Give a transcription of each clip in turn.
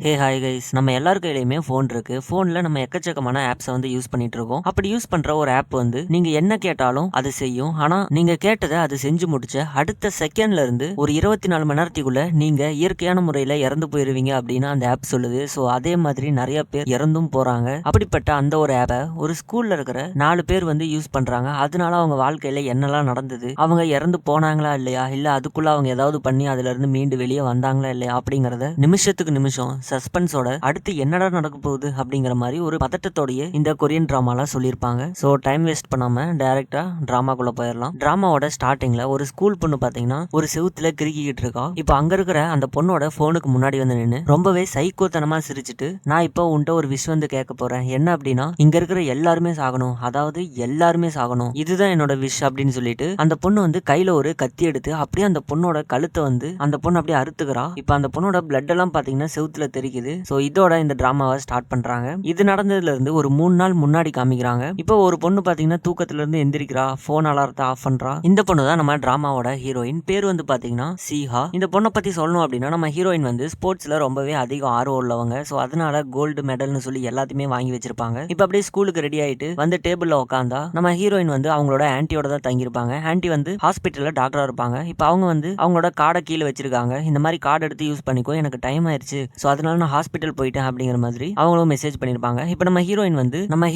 Hi guys, நம்ம எல்லார் கையிலயுமே phone இருக்கு. ஃபோன்ல நம்ம எக்கச்சக்கமான ஆப்ஸை யூஸ் பண்ணிட்டு இருக்கோம். அப்படி யூஸ் பண்ற ஒரு ஆப் நீங்க என்ன கேட்டாலும் அது செய்யும். ஆனா நீங்க கேட்டதை அது செஞ்சு முடிச்ச அடுத்த செகண்ட்ல இருந்து ஒரு 24 மணி நேரத்துக்குள்ள நீங்க இயற்கையான முறையில இறந்து போயிருவீங்க அப்படின்னு அந்த ஆப் சொல்லுது. ஸோ அதே மாதிரி நிறைய பேர் இறந்தும் போறாங்க. அப்படிப்பட்ட அந்த ஒரு ஆப்பை ஒரு ஸ்கூல்ல இருக்கிற 4 பேர் யூஸ் பண்றாங்க. அதனால அவங்க வாழ்க்கையில என்னெல்லாம் நடந்தது, அவங்க இறந்து போனாங்களா இல்லையா, இல்ல அதுக்குள்ள அவங்க ஏதாவது பண்ணி அதுல இருந்து மீண்டு வெளியே வந்தாங்களா இல்லையா அப்படிங்கறத நிமிஷத்துக்கு நிமிஷம் சஸ்பென்ஸோட அடுத்து என்னடா நடக்க போகுது அப்படிங்கிற மாதிரி ஒரு பதட்டத்தோடய இந்த கொரியன் டிராமால சொல்லியிருப்பாங்க. ஸோ டைம் வேஸ்ட் பண்ணாம டைரக்டா டிராமாக்குள்ள போயிடலாம். டிராமாவோட ஸ்டார்டிங்ல ஒரு ஸ்கூல் பொண்ணு பாத்தீங்கன்னா ஒரு செவுத்துல கிறுக்கிட்டு இருக்கா. இப்போ அங்க இருக்கிற அந்த பொண்ணோட போனுக்கு முன்னாடி நின்று ரொம்பவே சைக்கோத்தனமா சிரிச்சுட்டு, நான் இப்போ உன்ட்ட ஒரு விஷ் கேட்க போறேன். என்ன அப்படின்னா, இங்க இருக்கிற எல்லாருமே சாகணும், அதாவது எல்லாருமே சாகணும், இதுதான் என்னோட விஷ் அப்படின்னு சொல்லிட்டு அந்த பொண்ணு கையில ஒரு கத்தி எடுத்து அப்படியே அந்த பொண்ணோட கழுத்தை அந்த பொண்ணு அப்படியே அறுத்துக்கிறா. இப்போ அந்த பொண்ணோட பிளட் எல்லாம் பாத்தீங்கன்னா செவுத்துல தெரிக்குது. சோ இதோட இந்த டிராமாவை ஸ்டார்ட் பண்றாங்க. இது நடந்ததுல இருந்து ஒரு 3 நாள் முன்னாடி காமிக்கிறாங்க. இப்போ ஒரு பொண்ணு பாத்தீங்கன்னா தூக்கத்துல இருந்து எந்திரிக்கிறா, போன் அலாரத்தை ஆஃப் பண்றா. இந்த பொண்ணு தான் நம்ம டிராமாவோட ஹீரோயின். பேர் பாத்தீங்கன்னா சீஹா. இந்த பொண்ணை பத்தி சொல்லணும் அப்படின்னா, நம்ம ஹீரோயின் ஸ்போர்ட்ஸ்ல ரொம்பவே அதிக ஆர்வம் உள்ளவங்க. சோ அதனால கோல்டு மெடல்னு சொல்லி எல்லாத்தையுமே வாங்கி வச்சிருப்பாங்க. இப்போ அப்படியே ஸ்கூலுக்கு ரெடி ஆயிட்டு டேபிள்ல உட்காந்தா நம்ம ஹீரோயின் அவங்களோட ஆன்ட்டியோட தான் தங்கியிருப்பாங்க. ஆன்ட்டி ஹாஸ்பிட்டல்ல டாக்டரா இருப்பாங்க. இப்போ அவங்க அவங்களோட கார்டை கீழே வச்சிருக்காங்க. இந்த மாதிரி கார்டு எடுத்து யூஸ் பண்ணிக்கோ, எனக்கு டைம் ஆயிருச்சு, சோ அதனால நான் ஹாஸ்பிட்டல் போயிட்டேன் அப்படிங்கிற மாதிரி அவங்களும் மெசேஜ் பண்ணிருப்பாங்க. இப்போ நம்ம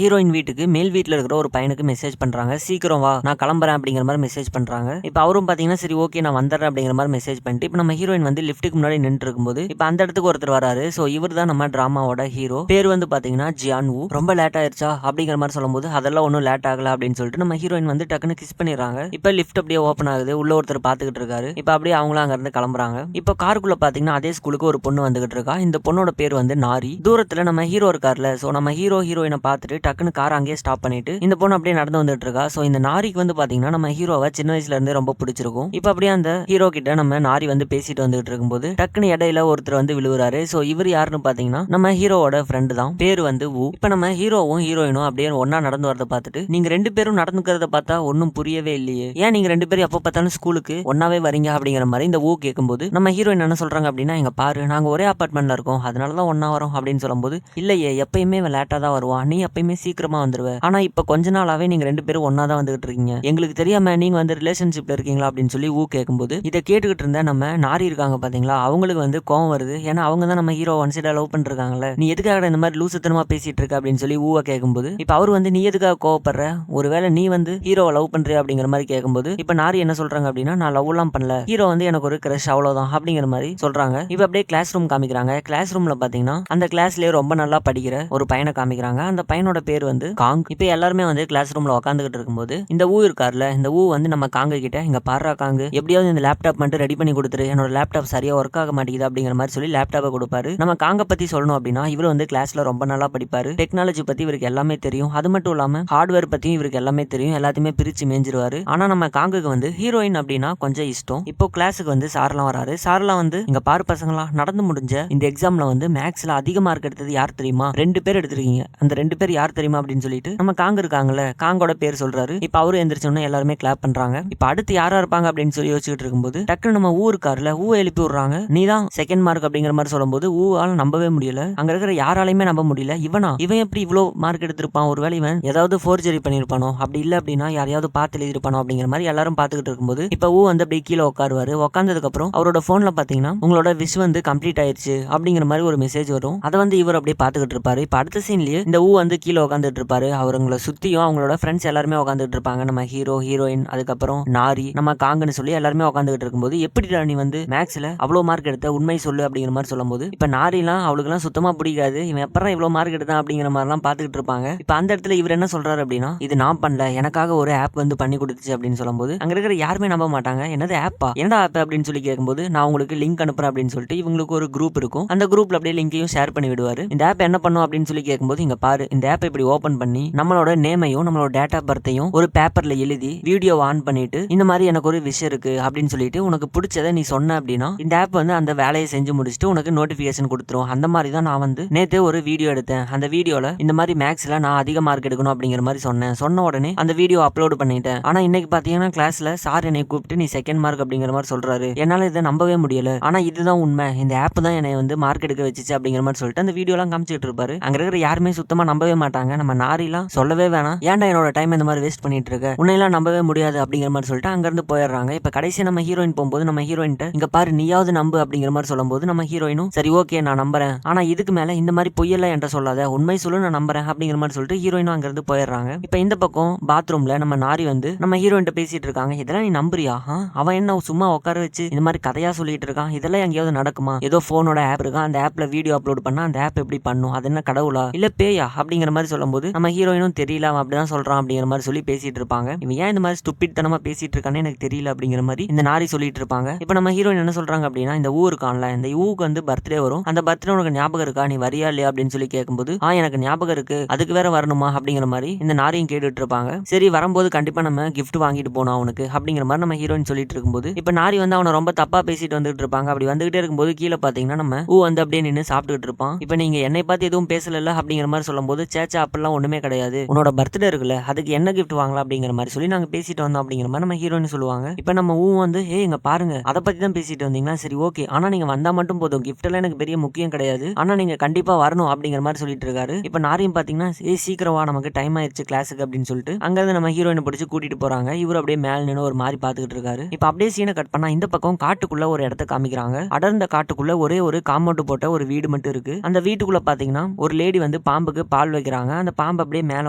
ஹீரோயின் வீட்டுக்கு மேல் வீட்டுல இருக்கிற ஒரு பையனுக்கு மெசேஜ் பண்றாங்க. சீக்கிரம் வா, நான் கிளம்புறேன் அப்படிங்கிற மாதிரி மெசேஜ் பண்றாங்க. இப்போ அவரும் பாத்தீங்கன்னா சரி ஓகே நான் வந்துடுறேன் அப்படிங்கிற மாதிரி மெசேஜ் பண்ணிட்டு இப்போ நம்ம ஹீரோயின் லிஃப்ட்டுக்கு முன்னாடி நின்று இருக்கும்போது இப்போ அந்த இடத்துக்கு ஒருத்தர் வராரு. சோ இவர் தான் நம்ம டிராமாவோட ஹீரோ. பேர் பாத்தீங்கன்னா ஜியான் வூ. ரொம்ப லேட் ஆயிருச்சா அப்படிங்கிற மாதிரி சொல்லும்போது அதெல்லாம் ஒன்றும் லேட் ஆகல அப்படின்னு சொல்லிட்டு நம்ம ஹீரோயின் டக்குன்னு கிஸ் பண்ணிடுறாங்க. இப்போ லிஃப்ட் அப்படியே ஓப்பன் ஆகுது. உள்ள ஒருத்தர் பாத்துக்கிட்டு இருக்காரு. இப்போ அப்படியே அவங்களும் அங்க இருந்து கிளம்புறாங்க. இப்போ காருக்குள்ள பாத்தீங்கன்னா அதே ஸ்கூலுக்கு ஒரு பொண்ணு வந்துகிட்டு இருக்கா. இந்த பொண்ணோட பேர் நாரி. தூரத்துல நம்ம ஹீரோ இருக்கார்ல, சோ நம்ம ஹீரோயினை பார்த்துட்டு டக்குன்னு கார் அங்கேயே ஸ்டாப் பண்ணிட்டு இந்த பொண்ணு அப்படியே நடந்து வந்துட்டு இருக்கா. சோ இந்த நாரிக்கு பாத்தீங்கன்னா நம்ம ஹீரோவை சின்ன வயசுல இருந்தே ரொம்ப பிடிச்சிருக்கும். இப்ப அப்படியே அந்த ஹீரோ கிட்ட நம்ம நாரி பேசிட்டு வந்துட்டு இருக்கும்போது டக்குன்னு இடையில ஒருத்தர் விழுவுறாரு. சோ இவர் யாருன்னு பாத்தீங்கன்னா நம்ம ஹீரோவோட ஃப்ரெண்டு தான். பேரு வூ. இப்ப நம்ம ஹீரோவும் ஹீரோயினும் அப்படியே ஒன்னா நடந்து வரத பார்த்துட்டு, நீங்க 2 பேரும் நடந்துக்கிறத பார்த்தா ஒன்னும் புரியவே இல்லையே, ஏன் நீங்க 2 பேரும் எப்ப பார்த்தாலும் ஸ்கூலுக்கு ஒன்னாவே வரீங்க அப்படிங்கிற மாதிரி இந்த வூ கேட்கும்போது நம்ம ஹீரோயின் என்ன சொல்றாங்க அப்படின்னா, எங்க பாரு நாங்க ஒரே அபார்ட்மெண்ட்ல இருக்கோம், அதனாலதான் ஒன்னா வரோம் அப்படின்னு சொல்லும்போது, இல்லையே எப்பயுமே லேட்டா தான் வருவான், நீ எப்பயுமே சீக்கிரமா வந்துருவ, ஆனா இப்ப கொஞ்ச நாளாவே நீங்க 2 பேரும் ஒன்னா தான் வந்துகிட்டு இருக்கீங்க, எங்களுக்கு தெரியாம நீங்க ரிலேஷன்ஷிப்ல இருக்கீங்களா அப்படின்னு சொல்லி ஊ கேட்கும்போது, இதை கேட்டுக்கிட்டு இருந்த நம்ம நாரி இருக்காங்க பாத்தீங்களா, அவங்களுக்கு கோவம் வருது. ஏன்னா அவங்க தான் நம்ம ஹீரோ ஒன் சைடா லவ் பண்ணிருக்காங்கல்ல, நீ எதுக்காக இந்த மாதிரி லூசுத்தனமா பேசிட்டு இருக்க அப்படின்னு சொல்லி ஊவை கேட்கும்போது, இப்ப அவரு நீ எதுக்காக கோவப்படுற, ஒருவேளை நீ ஹீரோவை லவ் பண்றியா அப்படிங்கிற மாதிரி கேட்கும்போது, இப்ப நாரி என்ன சொல்றாங்க அப்படின்னா, நான் லவ் எல்லாம் பண்ணல, ஹீரோ எனக்கு ஒரு கிரஷ் அவ்வளவுதான் அப்படிங்கிற மாதிரி சொல்றாங்க. இப்ப அப்படியே கிளாஸ் ரூம் காமிக்கிறாங்க. கிளாஸ் ரூம்ல பாத்தீங்கன்னா அந்த கிளாஸ்லயே ரொம்ப நல்லா படிக்கிற ஒரு பையனை காமிக்கிறாங்க. அந்த பையனோட பேர் காங். இப்ப எல்லாருமே கிளாஸ் ரூம்ல உட்காந்துக்கிட்டு இருக்கும்போது இந்த ஊ இருக்கார்ல, இந்த ஊ நம்ம காங்க கிட்ட, இங்க பாரா காங்கு, எப்படியாவது இந்த லேப்டாப் மட்டும் ரெடி பண்ணி கொடுத்துரு, என்னோட லேப்டாப் சரியா ஒர்க் ஆக மாட்டேங்குது அப்படிங்கிற மாதிரி சொல்லி லேப்டாப்பை கொடுப்பாரு. நம்ம காங்க பத்தி சொல்லணும் அப்படின்னா, இவர் கிளாஸ்ல ரொம்ப நல்லா படிப்பாரு. டெக்னாலஜி பத்தி இவருக்கு எல்லாமே தெரியும். அது மட்டும் இல்லாம ஹார்ட்வேர் பத்தியும் இவருக்கு எல்லாமே தெரியும். எல்லாத்தையுமே பிரிச்சு மேஞ்சிருவாரு. ஆனா நம்ம காங்குக்கு ஹீரோயின் அப்படின்னா கொஞ்சம் இஷ்டம். இப்போ கிளாஸுக்கு சார்லாம் வராரு. சார்லாம் இங்க பாரு பசங்களா, நடந்து முடிஞ்ச இந்த எக்ஸாம்ல மேக்ஸ்ல அதிக மார்க் எடுத்தது யார் தெரியுமா, 2 பேர் எடுத்திருக்கீங்க, அந்த 2 பேர் யார் தெரியுமா அப்படின்னு சொல்லிட்டு நம்ம காங்க இருக்காங்கல்ல, காங்கோட பேர் சொல்றாரு. இப்ப அவரு எந்திரிச்சோன்னா எல்லாருமே கிளாப் பண்றாங்க. இப்ப அடுத்து யாரா இருப்பாங்க அப்படின்னு சொல்லி யோசிச்சுட்டு இருக்கும்போது டக்குன்னு நம்ம ஊ இருக்காருல, ஊ எழுப்பி விடுறாங்க. நீ தான் செகண்ட் மார்க் அப்படிங்கிற மாதிரி சொல்லும்போது ஊவால நம்பவே முடியல. அங்க இருக்கிற யாராலையுமே நம்ப முடியல. இவன் எப்படி இவ்வளவு மார்க் எடுத்திருப்பான், ஒருவேளை இவன் ஏதாவது ஃபோர்ஜரி பண்ணிருப்பானோ, அப்படி இல்ல அப்படின்னா யாரையாவது பார்த்து எழுதிருப்பானோ அப்படிங்கிற மாதிரி எல்லாரும் பாத்துக்கிட்டு இருக்கும்போது இப்ப ஊ அப்படியே கீழே உட்காருவாரு. உட்கார்ந்ததுக்கு அப்புறம் அவரோட போன்ல பாத்தீங்கன்னா உங்களோட விஷ் கம்ப்ளீட் ஆயிருச்சு அப்படிங்கிற மாதிரி ஒரு மெசேஜ் வரும். அதை இவர் அப்படியே பாத்துக்கிட்டு இருப்பாரு. இப்ப அடுத்த சீன்லயே இந்த ஊ கீழே உட்காந்துட்டு இருப்பாரு. அவங்களை சுத்தியும் அவங்களோட ஃப்ரெண்ட்ஸ் எல்லாருமே உட்காந்துட்டு இருப்பாங்க. நம்ம ஹீரோ ஹீரோயின் அதுக்கப்புறம் நாரி நம்ம காங்கன்னு சொல்லி எல்லாருமே உட்காந்துட்டு இருக்கும்போது, எப்படிடா நீ மேக்ஸ்ல அவ்வளவு மார்க் எடுத்த, உண்மை சொல்லு அப்படிங்கிற மாதிரி சொல்லும்போது, இப்ப நாரிலாம் அவளுக்குலாம் சுத்தமா பிடிக்காது. இவன் எப்பறம் இவ்வளவு மார்க் எடுத்தான் அப்படிங்கிற மாதிரி எல்லாம் பாத்துக்கிட்டு இருப்பாங்க. இப்ப அந்த இடத்துல இவர் என்ன சொல்றாரு அப்படின்னா, இது நான் பண்ணல, எனக்காக ஒரு ஆப் பண்ணி கொடுத்துச்சு அப்படின்னு சொல்லும்போது அங்க இருக்கிற யாருமே நம்ப மாட்டாங்க. என்னது ஆப்பா, என்னடா ஆப் அப்படின்னு சொல்லி கேட்கும்போது, நான் உங்களுக்கு லிங்க் அனுப்புறேன் அப்படின்னு சொல்லிட்டு இவங்களுக்கு ஒரு குரூப் இருக்கும். அந்த குரூப்ல அப்படியே லிங்கையும் ஷேர் பண்ணி விடுவாரு. இந்த ஆப் என்ன பண்ணும் அப்படின்னு சொல்லி கேட்கும்போது, இங்க பாரு, இந்த ஆப் இப்படி ஓபன் பண்ணி நம்மளோட நேமையும் நம்மளோட டேட் ஆஃப் பர்த்தையும் ஒரு பேப்பர்ல எழுதி வீடியோ ஆன் பண்ணிட்டு, இந்த மாதிரி எனக்கு ஒரு விஷயம் இருக்கு அப்படின்னு சொல்லிட்டு உனக்கு பிடிச்சதை நீ சொன்ன அப்படின்னா இந்த ஆப் அந்த வேலையை செஞ்சு முடிச்சுட்டு உனக்கு நோட்டிபிகேஷன் கொடுத்துரும். அந்த மாதிரி தான் நான் நேத்தே ஒரு வீடியோ எடுத்தேன். அந்த வீடியோல இந்த மாதிரி மேக்ஸ்ல நான் அதிக மார்க் எடுக்கணும் அப்படிங்கிற மாதிரி சொன்ன உடனே அந்த வீடியோ அப்லோட் பண்ணிட்டேன். ஆனா இன்னைக்கு பாத்தீங்கன்னா கிளாஸ்ல சார் என்னை கூப்பிட்டு நீ செகண்ட் மார்க் அப்படிங்கிற மாதிரி சொல்றாரு. என்னால இதை நம்பவே முடியல. ஆனா இதுதான் உண்மை. இந்த ஆப் தான் என்னை மார்க் மார்க் எடுக்க வச்சிச்சு அப்படிங்கிற மாதிரி சொல்லிட்டு அந்த வீடியோ எல்லாம் காமிச்சிட்டு இருப்பாரு. அங்க இருக்கிற யாருமே சுத்தமா நம்பவே மாட்டாங்க. நம்ம நாரிலாம் சொல்லவே வேணாம், ஏன்டா என்னோட டைம் இந்த மாதிரி வேஸ்ட் பண்ணிட்டு இருக்க, உன்னையெல்லாம் நம்பவே முடியாது அப்படிங்கிற மாதிரி சொல்லிட்டு அங்க இருந்து போயிடுறாங்க. இப்ப கடைசியா நம்ம ஹீரோயின் போகும்போது நம்ம ஹீரோயின் இங்க பாரு நீயாவது நம்பு அப்படிங்கிற மாதிரி சொல்லும்போது நம்ம ஹீரோயினும் சரி ஓகே நான் நம்புறேன், ஆனா இதுக்கு மேல இந்த மாதிரி பொய்யெல்லாம் என்கிட்ட சொல்லாத, உண்மை சொல்லு நான் நம்புறேன் அப்படிங்கிற மாதிரி சொல்லிட்டு ஹீரோயினும் அங்க இருந்து போயிடுறாங்க. இப்ப இந்த பக்கம் பாத்ரூம்ல நம்ம நாரி வந்து நம்ம ஹீரோயின் பேசிட்டு இருக்காங்க. இதெல்லாம் நீ நம்புறியா, அவன் என்ன சும்மா உட்கார வச்சு இந்த மாதிரி கதையா சொல்லிட்டு இருக்கான், இதெல்லாம் எங்கேயாவது நடக்குமா, ஏதோ போனோட ஆப் இருக்கா, அந்த ஆப்ல வீடியோ அப்லோட் பண்ணா அந்த ஆப் எப்படி பண்ணும், அது என்ன கடவுளா இல்ல பேயா அப்படிங்கிற மாதிரி சொல்லும்போது நம்ம ஹீரோயினும் தெரியல அவன் அப்படிதான் சொல்றான் அப்படிங்கிற மாதிரி சொல்லி பேசிட்டு இருப்பாங்க. இவன் ஏன் இந்த மாதிரி ஸ்டூபிட் தனமா பேசிட்டு இருக்கானே எனக்கு தெரியல அப்படிங்கிற மாதிரி இந்த நாரி சொல்லிட்டு இருப்பாங்க. இப்ப நம்ம ஹீரோயின் என்ன சொல்றாங்க அப்படின்னா, இந்த ஊ இருக்கான்ல, இந்த ஊக்கு வந்து பர்த்டே வரும், அந்த பர்த்டே உனக்கு ஞாபகம் இருக்கா, நீ வரியா இல்லையா அப்படின்னு சொல்லி கேட்கும்போது எனக்கு ஞாபகம் இருக்கு, அதுக்கு வேற வரணுமா அப்படிங்கிற மாதிரி இந்த நாரியும் கேட்டுட்டு இருப்பாங்க. சரி வரும்போது கண்டிப்பா நம்ம கிஃப்ட் வாங்கிட்டு போனோம் அவனுக்கு அப்படிங்கிற மாதிரி நம்ம ஹீரோயின் சொல்லிட்டு இருக்கும்போது இப்ப நாரி வந்து அவனை ரொம்ப தப்பா பேசிட்டு வந்துட்டு இருப்பாங்க. அப்படி வந்துகிட்டே இருக்கும்போது கீழே பாத்தீங்கன்னா நம்ம ஊ வந்து அப்படியே நின்று சாப்பிட்டுட்டு இருப்பான். இப்ப நீங்க என்னை பார்த்து எதுவும் பேசல அப்படிங்கிற மாதிரி சொல்லும்போது சேச்சா அப்பெல்லாம் ஒண்ணுமே கிடையாது, உன்னோட பர்த்டே இருக்குல்ல அதுக்கு என்ன கிஃப்ட் வாங்கலாம் அப்படிங்கிற மாதிரி சொல்லி நாங்க பேசிட்டு வந்தோம் அப்படிங்கிற மாதிரி நம்ம ஹீரோயின் சொல்லுவாங்க. இப்ப நம்ம ஊ வந்து இங்க பாருங்க அதை பத்தி தான் பேசிட்டு வந்தீங்கன்னா சரி ஓகே, ஆனா நீங்க வந்தா மட்டும் போதும், கிஃப்ட் எல்லாம் எனக்கு பெரிய முக்கியம் கிடையாது, ஆனா நீங்க கண்டிப்பா வரணும் அப்படிங்கிற மாதிரி சொல்லிட்டு இருக்காரு. இப்ப நாரியும் பாத்தீங்கன்னா சீக்கிரம் வா நமக்கு டைம் ஆயிடுச்சு கிளாஸுக்கு அப்படின்னு சொல்லிட்டு அங்க இருந்து நம்ம ஹீரோயினை பிடிச்சி கூட்டிட்டு போறாங்க. இவர் அப்படியே மேல நின்று ஒரு மாதிரி பாத்துக்கிட்டு இருக்காரு. இப்ப அப்படியே சீனை கட் பண்ணா இந்த பக்கம் காட்டுக்குள்ள ஒரு இடத்த காமிக்கிறாங்க. அடர்ந்த காட்டுக்குள்ள ஒரே ஒரு காம்பவுண்ட் போட்ட ஒரு வீடு மட்டும் இருக்கு. அந்த வீட்டுக்குள்ள பாத்தீங்கன்னா ஒரு லேடி வந்து பாம்புக்கு பால் வைக்கிறாங்க. அந்த பாம்பு அப்படியே மேல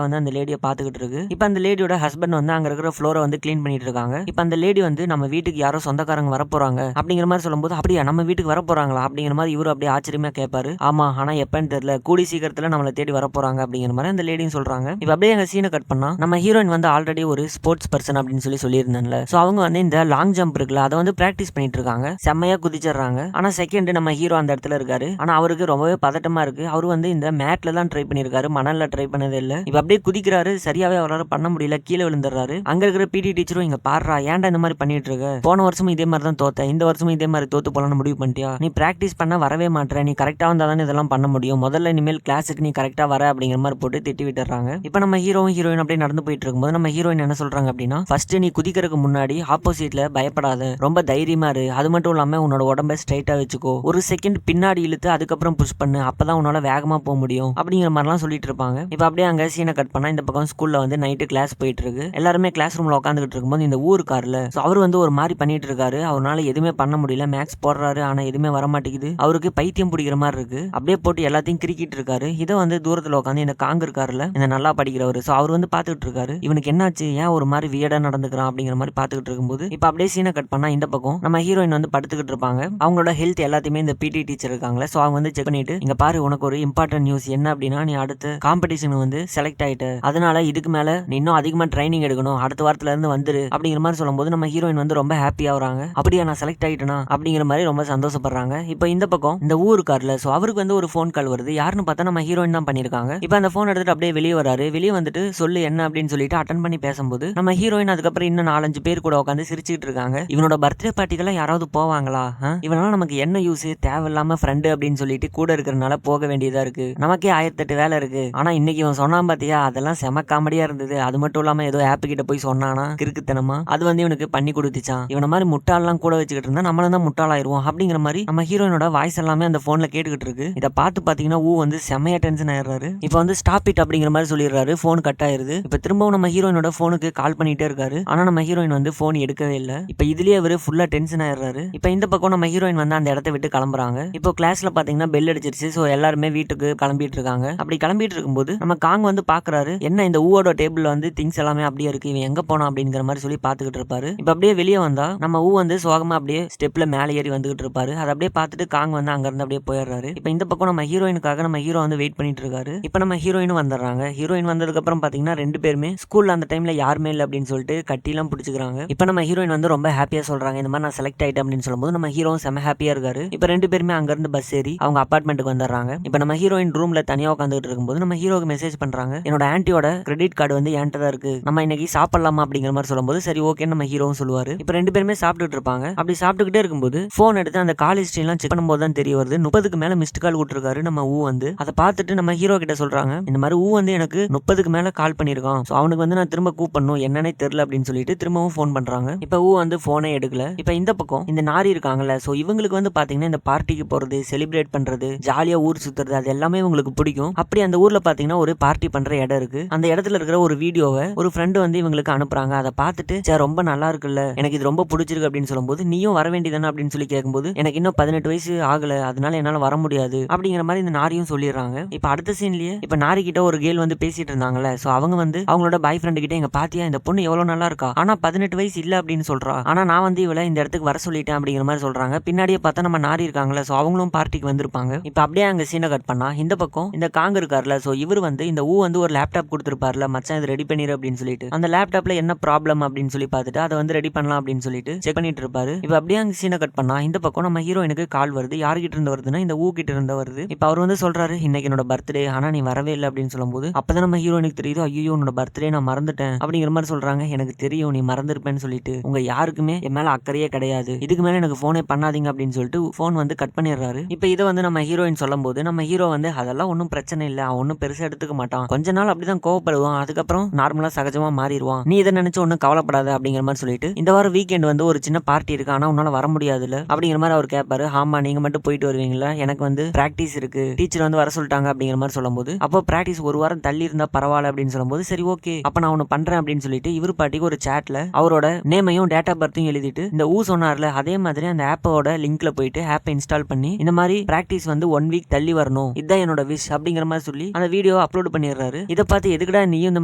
வந்து அந்த லேடியை பாத்துக்கிட்டு இருக்கு. இப்ப அந்த லேடியோட ஹஸ்பண்ட் வந்து அங்க இருக்கிற ஃப்ளோரை வந்து கிளீன் பண்ணிட்டு இருக்காங்க. இப்ப அந்த லேடி வந்து நம்ம வீட்டுக்கு யாரோ சொந்தக்காரங்க வர போறாங்க அப்படிங்கிற மாதிரி சொல்லும்போது அப்படியா நம்ம வீட்டுக்கு வர போறாங்களா அப்படிங்கிற மாதிரி இவரு அப்படியே ஆச்சரியமா கேட்பாரு. ஆமா ஆனா எப்பன்னு தெரியல, கூடி சீக்கிரத்துல நம்மளை தேடி வர போறாங்க அப்படிங்கிற மாதிரி அந்த லேடியும் சொல்றாங்க. இப்ப அப்படியே எங்க சீனை கட் பண்ணா நம்ம ஹீரோயின் வந்து ஆல்ரெடி ஒரு ஸ்போர்ட்ஸ் பர்சன் அப்படின்னு சொல்லியிருந்தேன்ல, சோ அவங்க வந்து இந்த லாங் ஜம்ப் இருக்குல்ல அதை வந்து பிராக்டிஸ் பண்ணிட்டு இருக்காங்க. செம்மையா குதிச்சிடுறாங்க. ஆனா செகண்ட் நம்ம ஹீரோ அந்த இடத்துல இருக்காரு. ஆனா அவருக்கு ரொம்பவே பதட்டமா இருக்கு. அவரு வந்து இந்த மேட்ல தான் ட்ரை பண்ணிருக்காரு, மணல்ல ட்ரை பண்ணதே இல்ல. இப்ப அப்படியே குதிக்கிறாரு, சரியாவே அவரால் பண்ண முடியல, கீழே விழுந்துடுறாரு. அங்க இருக்கிற பிடி டீச்சரும் இங்க பாடுறா ஏன்டா இந்த மாதிரி பண்ணிட்டு இருக்க, போன வருஷமும் இதே மாதிரி தான் தோத்த, இந்த வருஷமும் இதே மாதிரி தோத்து போலான்னு முடிவு பண்ணிட்டியா, நீ பிராக்டிஸ் பண்ண வரவே மாட்டேற, நீ கரெக்டா வந்தா தானே இதெல்லாம் பண்ண முடியும், முதல்ல இனிமேல் கிளாஸுக்கு நீ கரெக்டா வர அப்படிங்கிற மாதிரி போட்டு திட்டி விட்டுறாங்க. இப்ப நம்ம ஹீரோயின் அப்படியே நடந்து போயிட்டு இருக்கும்போது நம்ம ஹீரோயின் என்ன சொல்றாங்க அப்படின்னா, ஃபர்ஸ்ட் நீ குதிக்கிறதுக்கு முன்னாடி ஆப்போசிட்ல பயப்படாத, ரொம்ப தைரியமா இரு, அது மட்டும் இல்லாம உன்னோட உடம்ப ஸ்ட்ரைட்டா வச்சுக்கோ, ஒரு செகண்ட் பின்னாடி இழுத்து அதுக்கப்புறம் புஷ் பண்ணு, அப்பதான் உன்னால வேகமா போக முடியும் அப்படிங்கிற மாதிரிலாம் சொல்லிட்டு இருப்பாங்க. இப்ப அப்படியே அங்க சீனை கட் பண்ணா இந்த பக்கம் ஸ்கூல்ல வந்து நைட்டு கிளாஸ் போயிட்டு இருக்கு. எல்லாருமே கிளாஸ் ரூம்ல உட்காந்துட்டு இருக்கும்போது இந்த ஊருக்காருல அவர் வந்து ஒரு மாதிரி பண்ணிட்டு இருக்காரு. அவரால் எதுவுமே பண்ண முடியல, மேக்ஸ் போடுறாரு ஆனா எதுவுமே வர மாட்டேங்குது, அவருக்கு பைத்தியம் பிடிக்கிற மாதிரி இருக்கு. அப்படியே போட்டு எல்லாத்தையும் கிரிக்கிட்டு இருக்காரு. இதை வந்து தூரத்துல உட்காந்து இந்த காங்க இருக்காருல இந்த நல்லா படிக்கிறவரு, சோ அவர் வந்து பாத்துக்கிட்டு இருக்காரு. இவனுக்கு என்னாச்சு, ஏன் ஒரு மாதிரி வியடா நடந்துக்கிறான் அப்படிங்கிற மாதிரி பாத்துக்கிட்டு இருக்கும்போது இப்ப அப்படியே சீனை கட் பண்ணா இந்த பக்கம் நம்ம ஹீரோயின் வந்து படுத்துக்கிட்டு இருப்பாங்க. அவங்களோட ஹெல்த் எல்லாத்தையுமே இந்த பிடி டீச்சர் இருக்காங்களே, சோ அவங்க வந்து செக் பண்ணிட்டு இங்க பாரு உனக்கு ஒரு இம்பார்ட்டன்ட் நியூஸ் என்ன அப்படின்னா, நீ அடுத்த காம்படிஷன் வந்து செலக்ட் ஆயிட்ட, அதனால இதுக்கு மேல நீ இன்னும் அதிகமா ட்ரைனிங் எடுக்கணும், அடுத்த வாரத்துல இருந்து வந்துரு அப்படிங்கிற மாதிரி சொல்லும்போது நம்ம ஹீரோயின் வந்து ரொம்ப ஹாப்பியா வராங்க. அப்படியா நான் செலக்ட் ஆயிட்டேனா அப்படிங்கிற மாதிரி ரொம்ப சந்தோஷப்படுறாங்க. இப்போ இந்த பக்கம் இந்த ஊருக்கார்ல சோ அவருக்கு வந்து ஒரு ஃபோன் கால் வருது. யாருன்னு பார்த்தா நம்ம ஹீரோயின் தான் பண்ணிருக்காங்க. இப்போ அந்த ஃபோன் எடுத்துட்டு அப்படியே வெளியே வராரு. வெளியே வந்துட்டு சொல்லு என்ன அப்படின்னு சொல்லிட்டு அட்டன் பண்ணி பேசும்போது நம்ம ஹீரோயின் அதுக்கப்புறம் இன்னும் 4-5 பேர் கூட உட்காந்து சிரிச்சுட்டு இருக்காங்க. இவனோட பர்த்டே பார்ட்டிக்கெல்லாம் யாராவது போவாங்களா, இவனால நமக்கு என்ன யூஸ், தேவையில்லாம ஃப்ரெண்டு அப்படின்னு சொல்லிட்டு கூட இருக்கிறனால போக வேண்டியதா இருக்கு, நமக்கே 1008 வேலை இருக்கு. ஆனா இன்னைக்கு இவன் சொன்னான் பாத்தியா, அதெல்லாம் செம காமெடியா இருந்தது. அது மட்டும் இல்லாம ஏதோ ஆப் கிட்ட போய் சொன்னானா கிறுக்குத்தனமா, அது வந்து இவனுக்கு பண்ணி கொடுத்துச்சான். இவன மாதிரி முட்டாள்லாம் கூட வச்சுக்கிட்டு இருந்தா நம்மளும் தான் முட்டாளாயிருவோம் அப்படிங்கிற மாதிரி நம்ம ஹீரோயினோட வாய்ஸ் எல்லாமே அந்த போன்ல கேட்டுக்கிட்டு இருக்கு. இதை பார்த்து பாத்தீங்கன்னா வந்து செமையா டென்ஷன் ஆயிடுறாரு. இப்போ வந்து ஸ்டாப் இட் அப்படிங்கிற மாதிரி சொல்லிடுறாரு. போன் கட் ஆயிருது. இப்ப திரும்பவும் நம்ம ஹீரோயினோட போனுக்கு கால் பண்ணிட்டே இருக்காரு. ஆனா நம்ம ஹீரோயின் வந்து போன் எடுக்கவே இல்லை. இப்ப இதுலயே அவரு ஃபுல்லா டென்ஷன் ஆயிடுறாரு. இப்ப இந்த பக்கம் நம்ம ஹீரோயின் வந்து அந்த இடத்த விட்டு கிளம்புறாங்க. இப்போ கிளாஸ்ல பாத்தீங்கன்னா பெல் அடிச்சிருச்சு. சோ எல்லாருமே வீட்டுக்கு கிளம்பிட்டு இருக்காங்க. அப்படி கிளம்பிட்டு இருக்கும்போது நம்ம காங் வந்து பாக்குறாரு, என்ன இந்த ஊவோட டேபிள்ல வந்து திங்ஸ் எல்லாமே அப்படியே இருக்கு, இவன் எங்க போனா அப்படிங்கிற மாதிரி சொல்லி பாத்துக்கிட்டு இருப்பாரு. இப்ப அப்படியே வெளியே வந்தா நம்ம வந்து சோகமா அப்படியே ஸ்டெப்ல மேலே ஏறி வந்துகிட்டு இருப்பாரு. அதை அப்படியே பார்த்துட்டு காங் வந்து அங்க இருந்து அப்படியே போயிடுறாரு. இப்ப இந்த பக்கம் நம்ம ஹீரோயினுக்காக நம்ம ஹீரோ வந்து வெயிட் பண்ணிட்டு இருக்காரு. இப்ப நம்ம ஹீரோயினும் வந்துடுறாங்க. ஹீரோயின் வந்ததுக்கு அப்புறம் பாத்தீங்கன்னா 2 பேருமே ஸ்கூல்ல அந்த டைம்ல யாருமே இல்லை அப்படின்னு சொல்லிட்டு கட்டிலாம் பிடிச்சிக்கிறாங்க. இப்ப நம்ம ஹீரோயின் வந்து ரொம்ப ஹாப்பியா சொல்றாங்க, இந்த மாதிரி நான் செலக்ட் ஆயிட்டேன் அப்படின்னு சொல்லும்போது நம்ம ஹீரோவும் செம ஹாப்பியா இருக்காரு. இப்ப 2 பேருமே அங்க இருந்து பஸ் ஏறி அவங்க அபார்ட்மெண்ட்டுக்கு வந்துடுறாங்க. இப்ப நம்ம ஹீரோயின் ரூம்ல தனியா உட்காந்துட்டு இருக்கும்போது நம்ம ஹீரோக்கு மெசேஜ் பண்றாங்க, என்னோட ஆன்ட்டியோட கிரெடிட் கார்டு வந்து என்கிட்ட தான் இருக்கு, நம்ம இன்னைக்கு சாப்பிடலாமா அப்படிங்கிற மாதிரி சொல்லும்போது சரி ஓகே நம்ம ஹீரோவும் சொல்லுவாரு. இப்ப 2 பேருமே சாப்பிட்டுட்டு இருப்பாங்க. அப்படி சாப்பிட்டுக்கிட்டே இருக்கும்போது போன் எடுத்து அந்த கால் ஹிஸ்டரி எல்லாம் செக் பண்ணும்போது தான் தெரிய வருது 30க்கு மேல மிஸ்ட் கால் விட்டுருக்காரு நம்ம வந்து. அதை பார்த்துட்டு நம்ம ஹீரோ கிட்ட சொல்றாங்க, இந்த மாதிரி வந்து எனக்கு 30க்கு மேல கால் பண்ணிருக்கான், அவனுக்கு வந்து நான் திரும்ப கூப்பிடணும், என்னன்னே தெரியல அப்படின்னு சொல்லிட்டு திரும்பவும் போன் பண்றாங்க. இப்ப வந்து போனே எடுக்கல. இப்ப இந்த பக்கம் இந்த நாரி இருக்காங்கல்ல, சோ இவங்களுக்கு வந்து பாத்தீங்கன்னா இந்த பார்ட்டிக்கு போறது போறது, செலிப்ரேட் பண்றது, ஜாலியா ஊர் சுத்துறது, அது எல்லாமே இவங்களுக்கு பிடிக்கும். அப்படி அந்த ஊர்ல பாத்தீங்கன்னா ஒரு பார்ட்டி பண்ற இடம் இருக்கு. அந்த இடத்துல இருக்கிற ஒரு வீடியோவை ஒரு ஃப்ரெண்டு வந்து இவங்களுக்கு அனுப்புறாங்க. அதை பார்த்துட்டு ரொம்ப நல்லா இருக்குல்ல, எனக்கு இது ரொம்ப பிடிச்சிருக்கு அப்படின்னு சொல்லும்போது, நீயும் வர வேண்டியதானே அப்படின்னு சொல்லி கேட்கும்போது, எனக்கு இன்னும் 18 வயசு ஆகல, அதனால என்னால வர முடியாது அப்படிங்கிற மாதிரி இந்த நாரியும் சொல்லிடுறாங்க. இப்ப அடுத்த சீன்லயே இப்ப நாரி கிட்ட ஒரு கேர்ள் வந்து பேசிட்டு இருந்தாங்கல்ல, சோ அவங்க வந்து அவங்களோட பாய் ஃப்ரெண்டு கிட்ட, எங்க பாத்தியா இந்த பொண்ணு எவ்வளவு நல்லா இருக்கா, ஆனா 18 வயசு இல்ல அப்படின்னு சொல்றா, ஆனா நான் வந்து இவளை இந்த இடத்துக்கு வர சொல்லிட்டேன் அப்படிங்கிற மாதிரி சொல்றாங்க. பின்னாடியே பார்த்தா நம்ம நாரி இருக்காங்களா, சோ அவங்களும் பார்ட்டிக்கு வந்திருப்பாங்க. இப்ப அப்படியே அங்க சீனை கட் பண்ணா இந்த பக்கம் இந்த காங்க இருக்காருல, சோ இவர் வந்து இந்த வந்து ஒரு லேப்டாப் கொடுத்திருப்பார்ல, மச்சான் இது ரெடி பண்ணிரு அப்படின்னு சொல்லிட்டு, அந்த லேப்டாப்ல என்ன ப்ராப்ளம் அப்படின்னு சொல்லி பார்த்துட்டு அதை வந்து ரெடி பண்ணலாம் அப்படின்னு சொல்லிட்டு செக் பண்ணிட்டு இருப்பாரு. இப்ப அப்படியே அங்க சீனை கட் பண்ணா இந்த பக்கம் நம்ம ஹீரோயினுக்கு கால் வருது. யார்கிட்ட இருந்து வருதுன்னா இந்த கிட்ட இருந்து வருது. இப்ப அவர் வந்து சொல்றாரு, இன்னைக்கு என்னோட பர்த்டே, ஆனா நீ வரவே இல்லை அப்படின்னு சொல்லும்போது, அப்பதான் நம்ம ஹீரோயினுக்கு தெரியுது, ஐயோ உன்னோட பர்த்டே நான் மறந்துட்டேன் அப்படிங்கிற மாதிரி சொல்றாங்க. எனக்கு தெரியும் நீ மறந்துருப்பேன்னு சொல்லிட்டு, உங்க யாருக்குமே என் மேல அக்கறையே கிடையாது, இதுக்கு மேல எனக்கு போனே பண்ணாதீங்க அப்படின்னு சொல்லிட்டு போன் வந்து கட் பண்ணிடுறாரு. இப்ப இதை வந்து நம்ம ஹீரோயின் சொல்லும் போது நம்ம ஹீரோ வந்து அதெல்லாம் ஒன்றும் பிரச்சனை இல்லை, அவன் ஒன்றும் பெருசா எடுத்துக்க மாட்டான், கொஞ்ச நாள் அப்படிதான் கோவப்படுவான், அதுக்கப்புறம் நார்மலா சகஜமா மாறிடுவான், நீ இதை நினைச்சு ஒன்றும் கவலைப்படாத அப்படிங்கிற மாதிரி சொல்லிட்டு, இந்த வாரம் வீக்கெண்ட் வந்து ஒரு சின்ன பார்ட்டி இருக்கு, ஆனா உன்னால வர முடியாதுல்ல அப்படிங்கிற மாதிரி அவர் கேட்பாரு. ஆமா நீங்க மட்டும் போயிட்டு வருவீங்களா, எனக்கு வந்து பிராக்டிஸ் இருக்கு, டீச்சர் வந்து வர சொல்லிட்டாங்க அப்படிங்கிற மாதிரி சொல்லும்போது, அப்போ பிராக்டிஸ் ஒரு வாரம் தள்ளி இருந்தா பரவாயில்ல அப்படின்னு சொல்லும்போது, சரி ஓகே அப்ப நான் ஒன்னு பண்றேன் அப்படின்னு சொல்லிட்டு இவர் பாட்டிக்கு ஒரு சாட்ல அவரோட நேமையும் டேட் ஆஃப் பர்த்தையும் எழுதிட்டு, இந்த சொன்னார்ல அதே மாதிரி அந்த ஆப்போட லிங்க்ல போயிட்டு ஆப்பை இன்ஸ்டால் பண்ணி, இந்த மாதிரி பிராக்டிஸ் வந்து 1 வீக் தள்ளி வரணும், இதுதான் என்னோட விஷ் அப்படிங்கிற மாதிரி சொல்லி அந்த வீடியோ அப்லோட் பண்ணிடுறாரு. இதை பார்த்து எதுக்குடா நீயும் இந்த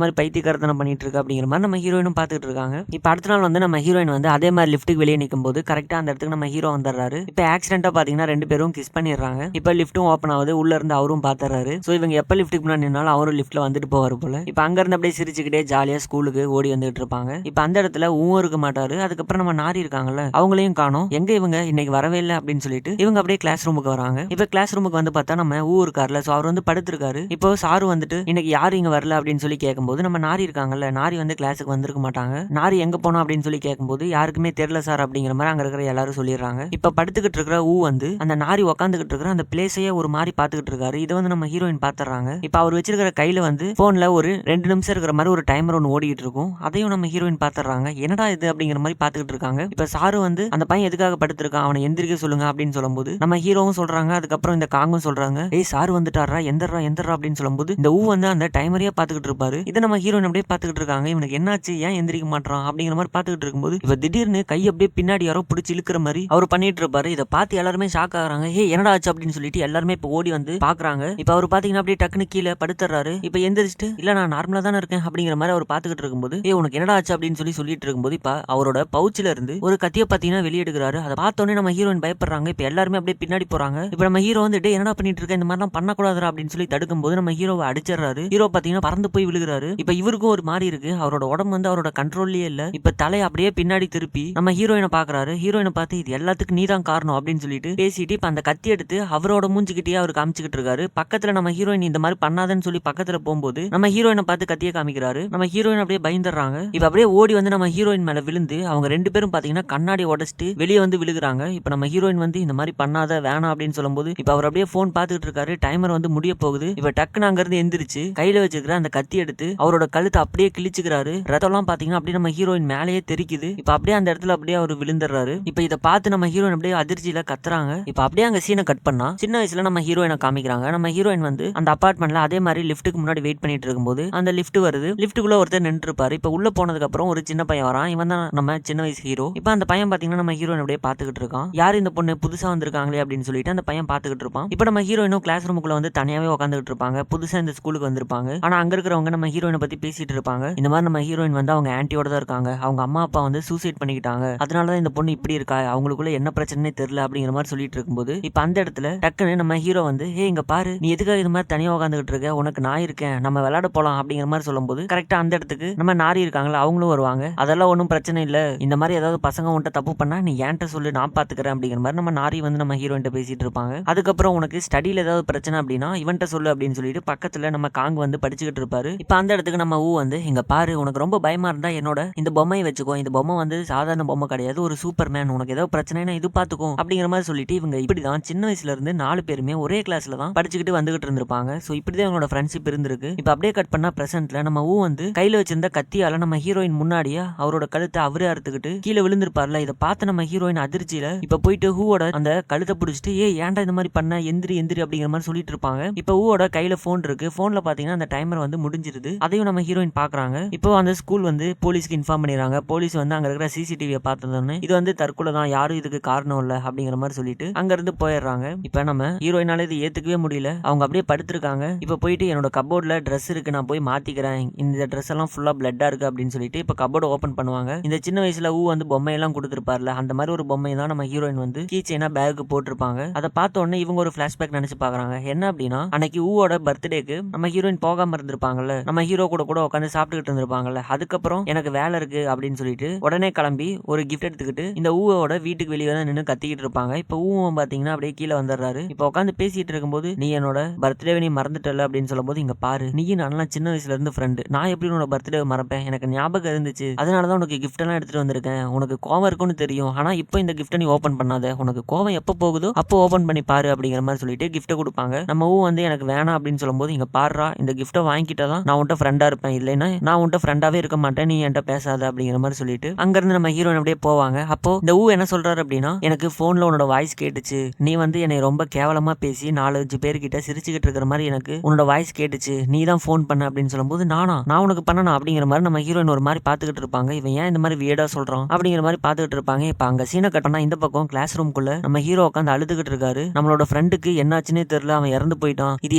மாதிரி பைத்தியக்காரத்தனம் பண்ணிட்டு இருக்க அப்படிங்கிற மாதிரி நம்ம ஹீரோயினும் பார்த்துட்டு இருக்காங்க. இப்ப அடுத்த நாள் வந்து நம்ம ஹீரோயின் வந்து அதே மாதிரி லிஃப்ட்டுக்கு வெளியே நிற்கும் போது கரெக்டா அந்த இடத்துக்கு நம்ம ஹீரோ வந்துடுறாரு. இப்ப ஆக்சிடென்ட்டா பாத்தீங்கன்னா 2 பேரும் கிஸ் பண்ணிடுறாங்க. இப்ப லிஃப்ட்டும் ஓப்பன் ஆகுது, உள்ள இருந்து அவரும் பாத்துறாரு. சோ இவங்க எப்ப லிஃப்ட்டுக்கு முன்னாடி நின்னாலும் அவரும் லிஃப்ட்ல வந்துட்டு போவாரு போல. இப்ப அங்க இருந்து அப்படியே சிரிச்சுக்கிட்டே ஜாலியா ஸ்கூலுக்கு ஓடி வந்துட்டு இருப்பாங்க. இப்ப அந்த இடத்துல இருக்க மாட்டாரு. அதுக்கப்புறம் நம்ம நாரி இருக்காங்கல்ல, அவங்களையும் காணோம், எங்க இவங்க இன்னைக்கு வரவே இல்லை அப்படின்னு சொல்லிட்டு இவங்க அப்படியே கிளாஸ் ரூமுக்கு வராங்க. இப்ப கிளாஸ் ரூமுக்கு வந்து பார்த்தா நம்ம இருக்காருல, சோ அவர் வந்து படுத்திருக்காரு. இப்போ சாரு வந்துட்டு இன்னைக்கு யாரு இங்க வரல அப்படின்னு சொல்லி கேட்கும்போது, நம்ம நாரி இருக்காங்கல்ல, நாரி வந்து கிளாஸுக்கு வந்திருக்க மாட்டாங்க, நாரி எங்க போனோம் அப்படின்னு சொல்லி கேட்கும்போது, யாருக்குமே தெரியல சார் அப்படிங்கிற மாதிரி அங்க இருக்கிற எல்லாரும் சொல்லிடுறாங்க. இப்ப படுத்துக்கிட்டு இருக்கிற வந்து அந்த நாரி உட்காந்துக்கிட்டு இருக்கிற அந்த பிளேஸையே ஒரு மாதிரி பாத்துக்கிட்டு இருக்காரு. இதை வந்து நம்ம ஹீரோயின் பாத்துறாங்க. இப்ப அவர் வச்சிருக்கிற கையில வந்து போன்ல ஒரு 2 நிமிஷம் இருக்கிற மாதிரி ஒரு டைமர் ஒன்று ஓடிட்டு இருக்கும். அதையும் நம்ம ஹீரோயின் பாத்துறாங்க. என்னடா இது அப்படிங்கிற மாதிரி பாத்துக்கிட்டு இருக்காங்க. இப்ப சாரு வந்து அந்த பையன் எதுக்காக படுத்திருக்கான், அவனை எந்திரிக்க சொல்லுங்க அப்படின்னு சொல்லும்போது நம்ம ஹீரோவும் சொல்றாங்க, அதுக்கப்புறம் இந்த காங்கும் சொல்றாங்க, ஏய் சாரு வந்துட்டாரா, எந்தரா அப்படின்னு சொல்லும்போது இந்த வந்து அந்த டைமரையே பாத்துக்கிட்டு இருப்பாரு. இதை நம்ம ஹீரோயின் அப்படியே பாத்துக்கிட்டு இருக்காங்க. இவனுக்கு என்னாச்சு, ஏன் எந்திரிக்க மாட்டான் அப்படிங்கிற மாதிரி பாத்துக்கிட்டு இருக்கும்போது இப்ப திடீர்னு கை அப்படியே பின்னாடி யாரோ பிடிச்சி இழுக்கிற மாதிரி அவர் பண்ணிட்டு இருப்பாரு. இதை பார்த்து எல்லாருமே ஷாக் ஆகுறாங்க. ஹே என்னடா ஆச்சு அப்படின்னு சொல்லிட்டு எல்லாருமே இப்ப ஓடி வந்து பாக்குறாங்க. இப்ப அவர் பாத்தீங்கன்னா அப்படியே டக்குனு கீழே படுத்துறாரு. இப்ப எந்திரிச்சிட்டு இல்ல நான் நார்மலா தானே இருக்கேன் அப்படிங்கிற மாதிரி அவர் பாத்துக்கிட்டு இருக்கும்போது, ஏ உனக்கு என்னடா ஆச்சு அப்படின்னு சொல்லிட்டு இருக்கும்போது இப்ப அவரோட பவுச்சில இருந்து ஒரு கத்திய பாத்தீங்கன்னா வெளியே எடுக்கிறாரு. அதை பார்த்தோன்னே நம்ம ஹீரோயின் பயப்படுறாங்க. இப்ப எல்லாருமே அப்படியே பின்னாடி போறாங்க. இப்ப நம்ம ஹீரோ வந்து என்னடா பண்ணிட்டு இருக்க, இந்த மாதிரிலாம் பண்ணக்கூடாதுரா அப்படின்னு சொல்லி தடுக்கும் போது நம்ம ஹீரோவை அடிச்சிடறாரு. ஹீரோ பாத்தீங்கன்னா பறந்து போய் விழுகிறாரு. இப்ப இவருக்கும் ஒரு மாதிரி இருக்கு, அவரோட உடம்பு வந்து அவரோட கண்ட்ரோல்லயே இல்ல. இப்ப தலையை அப்படியே பின்னாடி திருப்பி நம்ம ஹீரோயினை பாக்குறாரு. ஹீரோயினை பார்த்து இது எல்லாத்துக்கும் நீதான் காரணம் அப்படின்னு சொல்லிட்டு பேசிட்டு இப்ப அந்த கத்தி எடுத்து அவரோட மூஞ்சிக்கிட்டே அவர் காமிச்சுக்கிட்டு இருக்காரு. பக்கத்துல நம்ம ஹீரோயின் இந்த மாதிரி பண்ணாதன்னு சொல்லி பக்கத்துல போகும்போது நம்ம ஹீரோயினை பார்த்து கத்தியை காமிக்கிறாரு. நம்ம ஹீரோயின் அப்படியே பயந்துடுறாங்க. இப்ப அப்படியே ஓடி வந்து நம்ம ஹீரோயின் மேல விழுந்து அவங்க 2 பேரும் பாத்தீங்கன்னா கண்ணாடி உடைச்சிட்டு வெளியே வந்து விழுகுறாங்க. இப்ப நம்ம ஹீரோயின் வந்து இந்த மாதிரி பண்ணாத வேணாம் அப்படின்னு சொல்லும்போது இப்ப அவர் அப்படியே போன் பாத்துக்கிட்டு இருக்காரு. டைமர் வந்து முடிய போகுது. இப்ப டக்குன்னு அங்க இருந்து எந்திரிச்சு கையில வச்சுக்கிற அந்த கத்தி எடுத்து அவரோட கழுத்தை அப்படியே கிழிச்சுக்கிறாரு. ரத்தம்லாம் பாத்தீங்கன்னா அப்படியே நம்ம ஹீரோயின் மேலேயே தெரிக்குது. இப்ப அப்படியே அந்த இடத்துல அப்படியே அவர் விழுந்துடுறாரு. இப்ப இதை பார்த்து நம்ம ஹீரோயின் அப்படியே அதிர்ச்சியில கத்துறாங்க. இப்ப அப்படியே அங்க சீனை கட் பண்ணா சின்ன வயசுல நம்ம ஹீரோயினை காமிக்கிறாங்க. நம்ம ஹீரோயின் வந்து அந்த அபார்ட்மெண்ட்ல அதே மாதிரி லிஃப்ட்டுக்கு முன்னாடி வெயிட் பண்ணிட்டு இருக்கும்போது அந்த லிஃப்ட் வருது. லிஃப்ட்டுக்குள்ள ஒருத்தர் நின்று இருப்பாரு. இப்ப உள்ள போனதுக்கு அப்புறம் ஒரு சின்ன பையன் வரான். இவன் தான் நம்ம சின்ன வயசு ஹீரோ. இப்ப அந்த பையன் பாத்தீங்கன்னா நம்ம ஹீரோயின் அப்படியே பாத்துக்கிட்டு இருக்கான். யார் இந்த பொண்ணு புதுசா வந்திருக்காங்களே அப்படின்னு சொல்லிட்டு அந்த பையன் பாத்துக்கிட்டு இருப்பான். இப்ப நம்ம ஹீரோயினும் கிளாஸ் ரூமுக்குள்ள வந்து தனியாவே உட்காந்துட்டு இருப்பாங்க. புதுசா இந்த ஸ்கூலுக்கு வந்திருப்பாங்க. ஆனா அங்க இருக்கிறவங்க நம்ம ஹீரோயினை பத்தி பேசிட்டு இருப்பாங்க. இந்த மாதிரி நம்ம ஹீரோயின் வந்து அவங்க ஆன்ட்டியோட தான் இருக்காங்க, அவங்க அம்மா அப்பா வந்து சூசைட் பண்ணிக்கிட்டாங்க, அதனாலதான் இந்த பொண்ணு இப்படி இருக்கா, அவங்களுக்குள்ள என்ன பிரச்சனையே தெரியல அப்படிங்கிற மாதிரி சொல்லிட்டு இருக்கும்போது இப்ப அந்த இடத்துல டக்குன்னு நம்ம ஹீரோ வந்து ஹே இங்க பாரு, நீ எதுக்காக இது மாதிரி தனியா உட்காந்துட்டு இருக்க, உனக்கு நான் இருக்கேன், நம்ம விளையாட போலாம் அப்படிங்கிற மாதிரி சொல்லும்போது கரெக்டா அந்த இடத்துக்கு நம்ம நாரி இருக்காங்களா அவங்களும் வருவாங்க. அதெல்லாம் ஒன்றும் பிரச்சனை இல்ல, இந்த மாதிரி ஏதாவது பசங்க உன்ட்ட தப்பு பண்ணா நீ ஏன்ட்ட சொல்லு, நான் பாத்துக்கிறேன் அப்படிங்கிற மாதிரி நம்ம நாரி வந்து நம்ம ஹீரோயின் பேசிட்டு இருப்பாங்க. அதுக்கப்புறம் உனக்கு ஸ்டடியில ஏதாவது பிரச்சனை அப்படின்னா இவன்ட்ட சொல்லு அப்படின்னு சொல்லிட்டு பக்கத்துல நம்ம காங் வந்து படிச்சுக்கிட்டு இருப்பாரு. இப்ப அந்த இடத்துக்கு நம்ம வந்து இங்க பாரு, உனக்கு ரொம்ப பயமா இருந்தா என்னோட இந்த பொம்மையை வச்சுக்கோ, இந்த பொம்மை வந்து சாதாரண பொம்மை கிடையாது, ஒரு சூப்பர் மேன், உனக்கு ஏதாவது பிரச்சனைனா இது பாத்துக்கோ அப்படிங்கிற மாதிரி சொல்லிட்டு இவங்க இப்படிதான் சின்ன வயசுல இருந்து 4 பேருமே ஒரே கிளாஸ்ல தான் படிச்சுக்கிட்டு வந்துகிட்டு இருந்திருப்பாங்க. சோ இப்படிதான் இவங்களோட ஃப்ரெண்ட்ஷிப் இருந்திருக்கு. இப்ப அப்படியே கட் பண்ணா பிரசன்ட்ல நம்ம வந்து கையில வச்சிருந்த கத்தியால நம்ம ஹீரோயின் முன்னாடியே அவரோட கழுத்தை அவரே அறுத்துக்கிட்டு கீழே விழுந்திருப்பார்ல. இதை பார்த்து நம்ம ஹீரோயின் அதிர்ச்சியில இப்ப போயிட்டு ஹூவோட அந்த கழுத்தை பிடிச்சிட்டு ஏன்டா இந்த மாதிரி பண்ண, எந்திரி எந்திரி அப்படிங்கிற மாதிரி சொல்லிட்டு இருப்பாங்க. இப்போ ஊவோட கையில போன் இருக்கு. போன்ல பாத்தீங்கன்னா அந்த டைமர் வந்து முடிஞ்சிருது. அதையும் நம்ம ஹீரோயின் பாக்குறாங்க. இப்போ அந்த ஸ்கூல் வந்து போலீஸ்க்கு இன்ஃபார்ம் பண்ணிடுறாங்க. போலீஸ் வந்து அங்க இருக்கிற சிசிடிவியை பார்த்ததுன்னு இது வந்து தற்கொலை தான், யாரும் இதுக்கு காரணம் இல்ல அப்படிங்கிற மாதிரி சொல்லிட்டு அங்க இருந்து போயிடுறாங்க. இப்ப நம்ம ஹீரோயினால இது ஏத்துக்கவே முடியல. அவங்க அப்படியே படுத்திருக்காங்க. இப்ப போயிட்டு என்னோட கபோர்ட்ல ட்ரெஸ் இருக்கு, நான் போய் மாத்திக்கிறேன், இந்த ட்ரெஸ் எல்லாம் ஃபுல்லா பிளட்டா இருக்கு அப்படின்னு சொல்லிட்டு இப்ப கபோர்டு ஓபன் பண்ணுவாங்க. இந்த சின்ன வயசுல வந்து பொம்மை எல்லாம் கொடுத்திருப்பார்ல, அந்த மாதிரி ஒரு பொம்மை தான் நம்ம ஹீரோயின் வந்து கீ செயினா பேக்கு போட்டிருப்பாங்க. அதை பார்த்த உடனே இவங்க ஒரு பிளாஷ்பேக் நினைச்சு பாக்குறாங்க. என்ன அப்படின்னா அன்னைக்கு ஊவோட பர்த்டேக்கு நம்ம ஹீரோயின் போகாம இருந்திருப்பாங்கல்ல, நம்ம ஹீரோ கூட கூட உட்காந்து சாப்பிட்டுக்கிட்டு இருந்திருப்பாங்கல்ல. அதுக்கப்புறம் எனக்கு வேலை இருக்கு அப்படின்னு சொல்லிட்டு உடனே கிளம்பி ஒரு கிஃப்ட் எடுத்துக்கிட்டு இந்த ஊவோட வீட்டுக்கு வெளியே தான் நின்று கத்திக்கிட்டு இருப்பாங்க. இப்ப ஊவம் பாத்தீங்கன்னா அப்படியே கீழே வந்துடுறாரு. இப்ப உட்காந்து பேசிட்டு இருக்கும்போது நீ என்னோட பர்த்டே நீ மறந்துட்டல அப்படின்னு சொல்லும்போது, இங்க பாரு, நீயும் நல்லா சின்ன வயசுல இருந்து ஃப்ரெண்டு, நான் எப்படி உன்னோட பர்த்டே மறப்பேன், எனக்கு ஞாபகம் இருந்துச்சு, அதனாலதான் உனக்கு கிஃப்ட் எல்லாம் எடுத்துட்டு வந்திருக்கேன், உனக்கு கோவம் இருக்குன்னு தெரியும், ஆனா இப்போ இந்த கிஃப்ட்டை நீ ஓபன் பண்ணாத, உனக்கு கோவம் எப்போ போகுதோ அப்போ ஓபன் பண்ணி பாரு அப்படிங்கிற மாதிரி சொல்லிட்டு கிஃப்ட்டை கொடுப்பாங்க. நம்ம வந்து எனக்கு வேணாம் அப்படின்னு சொல்லும்போது, இங்க பாருடா, இந்த கிஃப்ட்டை வாங்கிக்கிட்டதான் நான் உன்ட்ட ஃப்ரெண்டா இருப்பேன், இல்லைன்னா நான் உன்ட்ட ஃப்ரெண்டாவே இருக்க மாட்டேன், நீ என்கிட்ட பேசாத அப்படிங்கிற மாதிரி சொல்லிட்டு அங்கிருந்து நம்ம ஹீரோயின் அப்படியே போவாங்க. அப்போ இந்த என்ன சொல்றாரு அப்படின்னா, எனக்கு போன்ல உன்னோட வாய்ஸ் கேட்டுச்சு, நீ வந்து என்னை ரொம்ப கேவலமா பேசி 4-5 பேர்கிட்ட சிரிச்சுக்கிட்டு இருக்கிற மாதிரி எனக்கு உன்னோட வாய்ஸ் கேட்டுச்சு, நீ தான் ஃபோன் பண்ண அப்படின்னு சொல்லும்போது, நான் உனக்கு பண்ணணும் அப்படிங்கிற மாதிரி நம்ம ஹீரோயின் ஒரு மாதிரி பாத்துக்கிட்டு இருப்பாங்க. இவன் ஏன் இந்த மாதிரி வியர்டா சொல்றான் அப்படிங்கிற மாதிரி பாத்துக்கிட்டு இருப்பாங்க. இப்ப அங்க சீனை கட்டனா இந்த பக்கம் கிளாஸ் ரூம்குள்ள நம்ம ஹீரோ உட்காந்து அழுதுகிட்டு இருக்காரு. நம்மளோட ஃப்ரெண்டுக்கு என்னாச்சுன்னே தெரியல, அவன் இறந்து போயிட்டான், இது